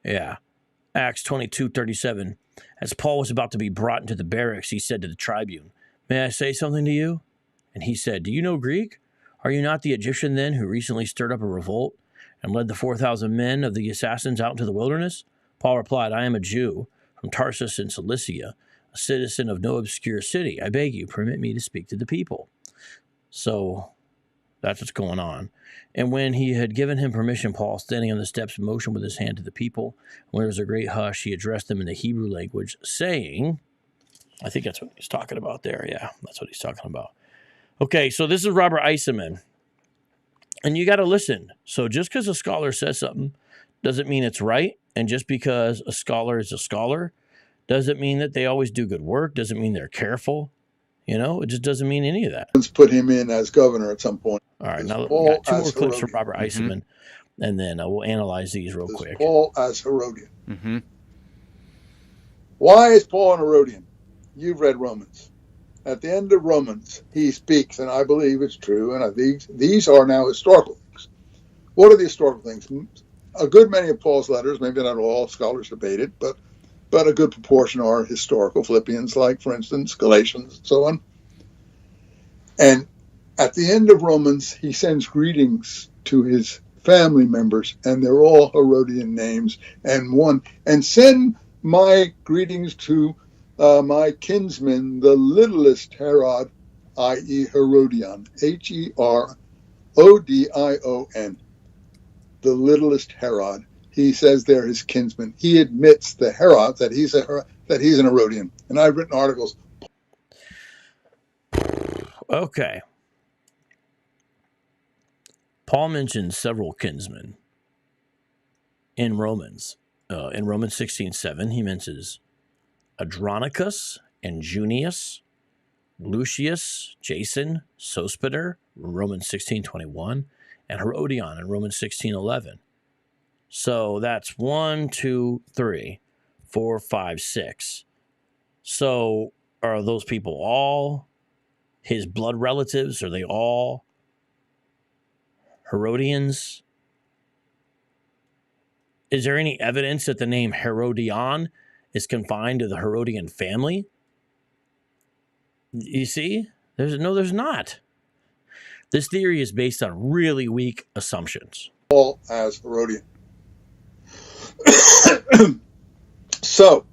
Yeah. Acts 22:37. As Paul was about to be brought into the barracks, he said to the tribune, "May I say something to you?" And he said, "Do you know Greek? Are you not the Egyptian then who recently stirred up a revolt and led the 4,000 men of the assassins out into the wilderness?" Paul replied, "I am a Jew from Tarsus in Cilicia, a citizen of no obscure city. I beg you, permit me to speak to the people." So that's what's going on. And when he had given him permission, Paul, standing on the steps, motioned with his hand to the people. When there was a great hush, he addressed them in the Hebrew language, saying, I think that's what he's talking about there. Yeah, that's what he's talking about. Okay, so this is Robert Eisenman. And you got to listen. So just because a scholar says something doesn't mean it's right. And just because a scholar is a scholar doesn't mean that they always do good work, doesn't mean they're careful. You know, it just doesn't mean any of that. Let's put him in as governor at some point. All right, Is now we Paul got two more as clips from Herodian? Robert Eisenman, and then we'll analyze these real Is quick. Paul as Herodian? Why is Paul an Herodian? You've read Romans. At the end of Romans, he speaks, and I believe it's true, and these are now historical things. What are the historical things? A good many of Paul's letters, maybe not all, scholars debate it, but a good proportion are historical. Philippians, like, for instance, Galatians, and so on. And at the end of Romans, he sends greetings to his family members, and they're all Herodian names. And send my greetings to my kinsman, the littlest Herod, i.e. Herodian, Herodion, the littlest Herod. He says they're his kinsman. He admits the Herod that he's an Herodian. And I've written articles. Okay. Paul mentions several kinsmen in Romans. In Romans 16:7, he mentions Andronicus and Junius, Lucius, Jason, Sospater, Romans 16:21, and Herodian in Romans 16:11. So that's 1, 2, 3, 4, 5, 6. So are those people all his blood relatives? Are they all Herodians? Is there any evidence that the name Herodian is confined to the Herodian family? You see? There's not. This theory is based on really weak assumptions. Paul as Herodian. So.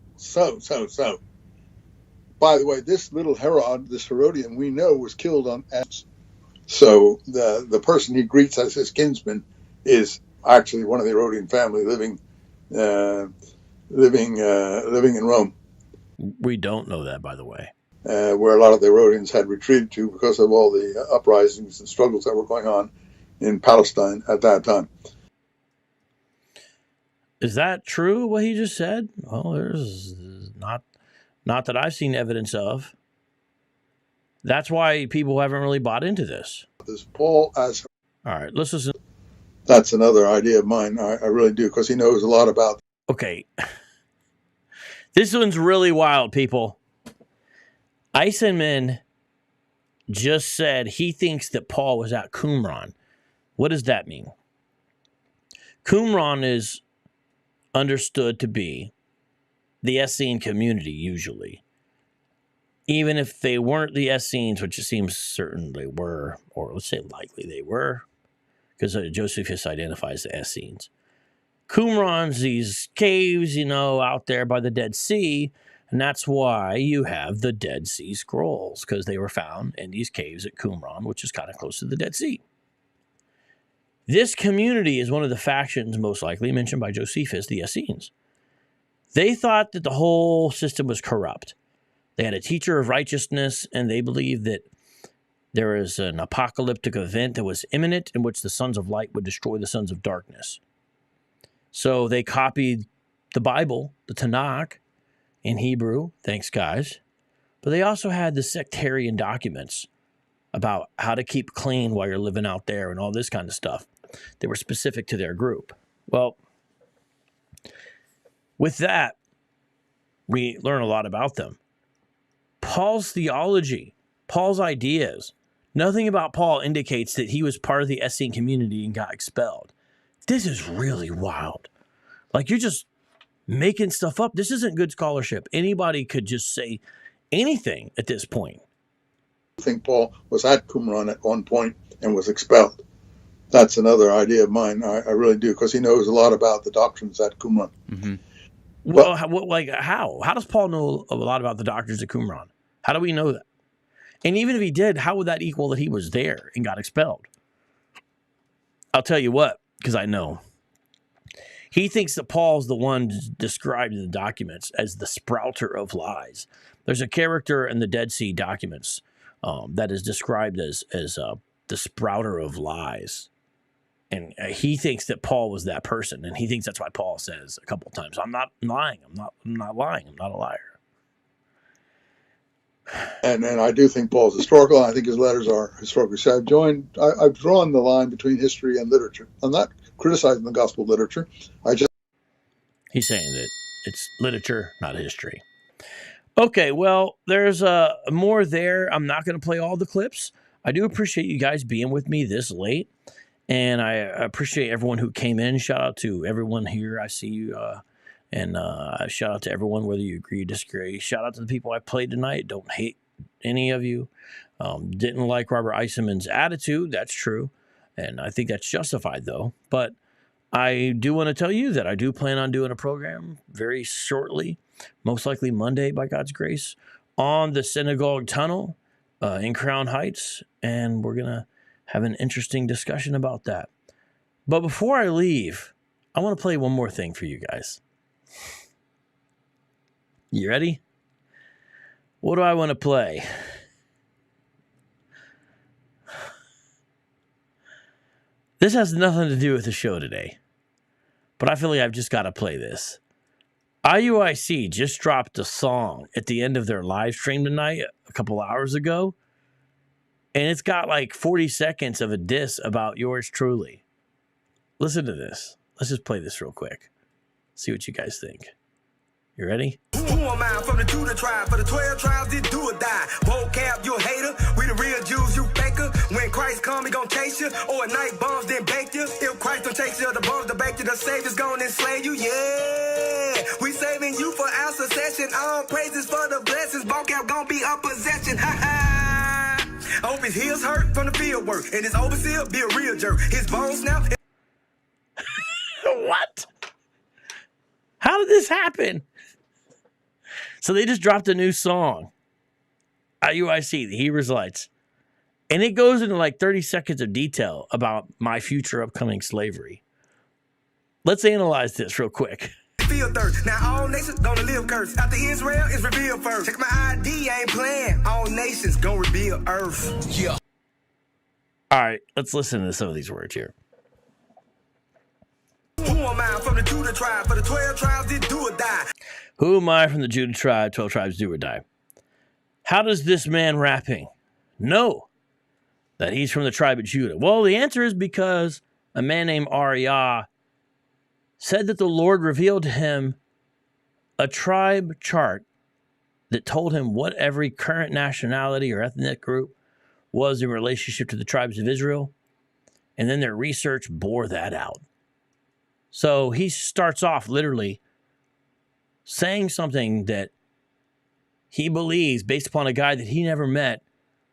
By the way, this little Herod, this Herodian, we know was killed on Athens. So the person he greets as his kinsman is actually one of the Herodian family living in Rome. We don't know that, by the way. Where a lot of the Herodians had retreated to because of all the uprisings and struggles that were going on in Palestine at that time. Is that true, what he just said? Well, there's not that I've seen evidence of. That's why people haven't really bought into this. This Paul as... All right, let's listen. That's another idea of mine. I really do, because he knows a lot about... Okay. This one's really wild, people. Eisenman just said he thinks that Paul was at Qumran. What does that mean? Qumran is understood to be the Essene community, usually. Even if they weren't the Essenes, which it seems certain they were, or let's say likely they were, because Josephus identifies the Essenes. Qumran's these caves, out there by the Dead Sea, and that's why you have the Dead Sea Scrolls, because they were found in these caves at Qumran, which is kind of close to the Dead Sea. This community is one of the factions most likely mentioned by Josephus, the Essenes. They thought that the whole system was corrupt. They had a teacher of righteousness, and they believed that there is an apocalyptic event that was imminent in which the sons of light would destroy the sons of darkness. So they copied the Bible, the Tanakh, in Hebrew. Thanks, guys. But they also had the sectarian documents about how to keep clean while you're living out there and all this kind of stuff. They were specific to their group. Well, with that, we learn a lot about them. Paul's theology, Paul's ideas, nothing about Paul indicates that he was part of the Essene community and got expelled. This is really wild. Like, you're just making stuff up. This isn't good scholarship. Anybody could just say anything at this point. I think Paul was at Qumran at one point and was expelled. That's another idea of mine. I really do, because he knows a lot about the doctrines at Qumran. Mm-hmm. Well, how? How does Paul know a lot about the doctrines of Qumran? How do we know that? And even if he did, how would that equal that he was there and got expelled? I'll tell you what, because I know. He thinks that Paul's the one described in the documents as the sprouter of lies. There's a character in the Dead Sea documents that is described as the sprouter of lies. And he thinks that Paul was that person, and he thinks that's why Paul says a couple of times, "I'm not lying. I'm not lying. I'm not a liar." And I do think Paul's historical, and I think his letters are historical. So I've drawn the line between history and literature. I'm not criticizing the gospel literature. He's saying that it's literature, not history. Okay, well, there's more there. I'm not going to play all the clips. I do appreciate you guys being with me this late, and I appreciate everyone who came in. Shout out to everyone here. I see you. And shout out to everyone, whether you agree or disagree. Shout out to the people I played tonight. Don't hate any of you. Didn't like Robert Eisenman's attitude. That's true. And I think that's justified, though. But I do want to tell you that I do plan on doing a program very shortly, most likely Monday, by God's grace, on the Synagogue Tunnel in Crown Heights. And we're going to have an interesting discussion about that. But before I leave, I want to play one more thing for you guys. You ready? What do I want to play? This has nothing to do with the show today, but I feel like I've just got to play this. IUIC just dropped a song at the end of their live stream tonight, a couple hours ago, and it's got like 40 seconds of a diss about yours truly. Listen to this. Let's just play this real quick. See what you guys think. You ready? Who am I? From the Judah tribe, for the 12 tribes did do or die. Vocab, you a hater. We the real Jews, you faker. When Christ come, he gon' chase you. Or at night bombs, then bake you. If Christ don't chase you, the bombs to bake you, the Savior's gonna enslave you. Yeah, we saving you for our succession. All praises for the blessings. Vocab gon' be a possession. Ha ha. I hope his heels hurt from the field work, and his overseer be a real jerk. His bones snap. What? How did this happen? So they just dropped a new song, IUIC, the Hebrews Lights, and it goes into like 30 seconds of detail about my future upcoming slavery. Let's analyze this real quick. Feel thirst. Now all nations gonna live cursed. After Israel is revealed first. Check my ID, I ain't playing. All nations gonna reveal earth. Yeah. All right, let's listen to some of these words here. Who am I? From the Judah tribe, for the 12 tribes did do or die. Who am I? From the Judah tribe, 12 tribes do or die. How does this man rapping know that he's from the tribe of Judah? Well, the answer is because a man named Ariah said that the Lord revealed to him a tribe chart that told him what every current nationality or ethnic group was in relationship to the tribes of Israel. And then their research bore that out. So he starts off literally saying something that he believes based upon a guy that he never met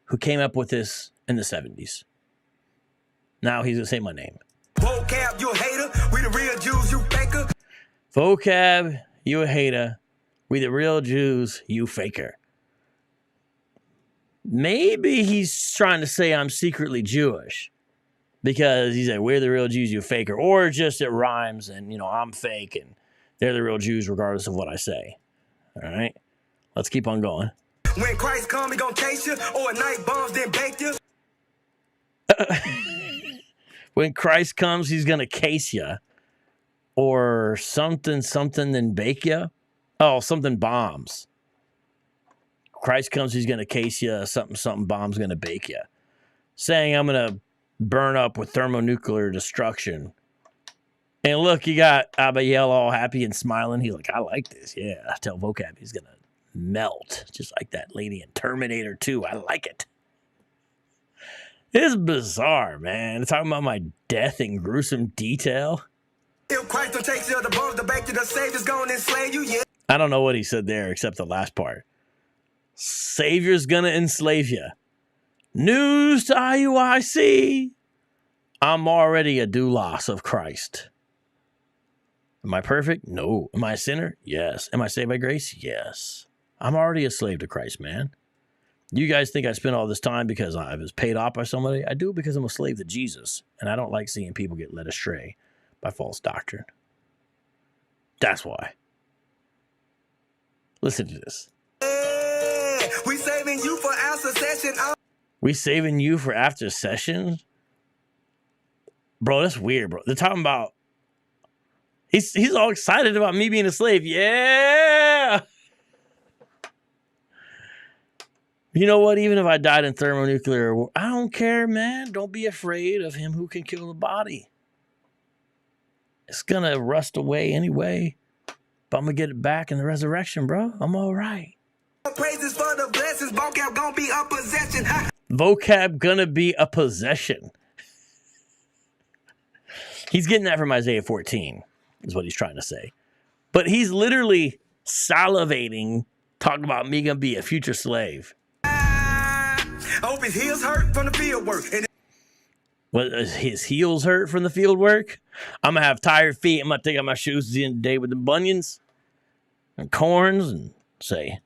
who came up with this in the 70s. Now he's going to say my name. Vocab, you a hater. We the real Jews, you faker. Vocab, you a hater. We the real Jews, you faker. Maybe he's trying to say I'm secretly Jewish. Because he's like, we're the real Jews, you faker. Or just it rhymes and, I'm fake and they're the real Jews regardless of what I say. All right? Let's keep on going. When Christ come, he gonna chase you. Or at night bombs, then bake you. When Christ comes, he's going to case you. Or something, then bake you. Oh, something bombs. Christ comes, he's going to case you. Something bomb's going to bake you. Saying I'm going to burn up with thermonuclear destruction. And look, you got Abiel all happy and smiling. He's like, I like this. Yeah, I tell Vocab he's going to melt. Just like that lady in Terminator 2. I like it. It's bizarre, man. It's talking about my death in gruesome detail. If Christ don't take you, the bones to bake you, the Savior's going to enslave you. Yeah. I don't know what he said there except the last part. Savior's going to enslave you. News to IUIC. I'm already a doulos of Christ. Am I perfect? No. Am I a sinner? Yes. Am I saved by grace? Yes. I'm already a slave to Christ, man. You guys think I spent all this time because I was paid off by somebody? I do because I'm a slave to Jesus, and I don't like seeing people get led astray by false doctrine. That's why. Listen to this. Yeah, we saving you for our succession. We saving you for after session. Bro, that's weird, bro. They're talking about he's all excited about me being a slave. Yeah. You know what? Even if I died in thermonuclear war, I don't care, man. Don't be afraid of him who can kill the body. It's gonna rust away anyway. But I'm gonna get it back in the resurrection, bro. I'm all right. Praises for the blessings, vocab gonna be a possession. Vocab gonna be a possession. He's getting that from Isaiah 14, is what he's trying to say. But he's literally salivating, talking about me gonna be a future slave. Hope his heels hurt from the field work. What, his heels hurt from the field work? I'm gonna have tired feet. I'm gonna take out my shoes at the end of the day with the bunions and corns and say,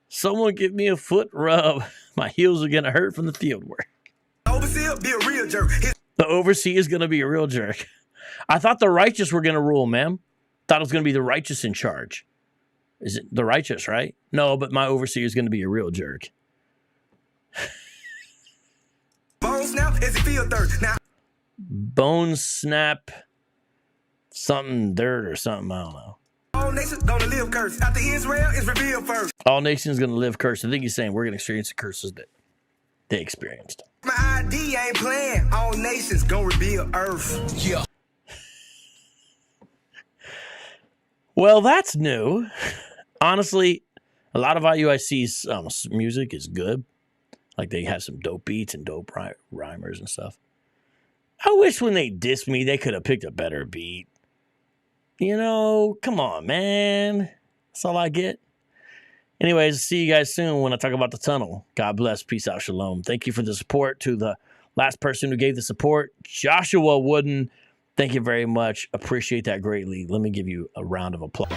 someone give me a foot rub. My heels are gonna hurt from the field work. Overseer be a real jerk. The overseer is gonna be a real jerk. I thought the righteous were gonna rule, ma'am. Thought it was gonna be the righteous in charge. Is it the righteous, right? No, but my overseer is gonna be a real jerk. Bone snap is a field dirt. Now Bone snap, something dirt or something, I don't know. all nations gonna live cursed. After Israel is revealed first. All nations gonna live cursed. I think he's saying we're gonna experience the curses that they experienced. My ID ain't playing. All nations gonna reveal earth. Yeah. Well, that's new. Honestly, a lot of IUIC's music is good. Like they have some dope beats and dope rhymers and stuff. I wish when they diss me, they could have picked a better beat. You know, come on, man. That's all I get. Anyways, see you guys soon when I talk about the tunnel. God bless. Peace out. Shalom. Thank you for the support to the last person who gave the support, Joshua Wooden. Thank you very much. Appreciate that greatly. Let me give you a round of applause.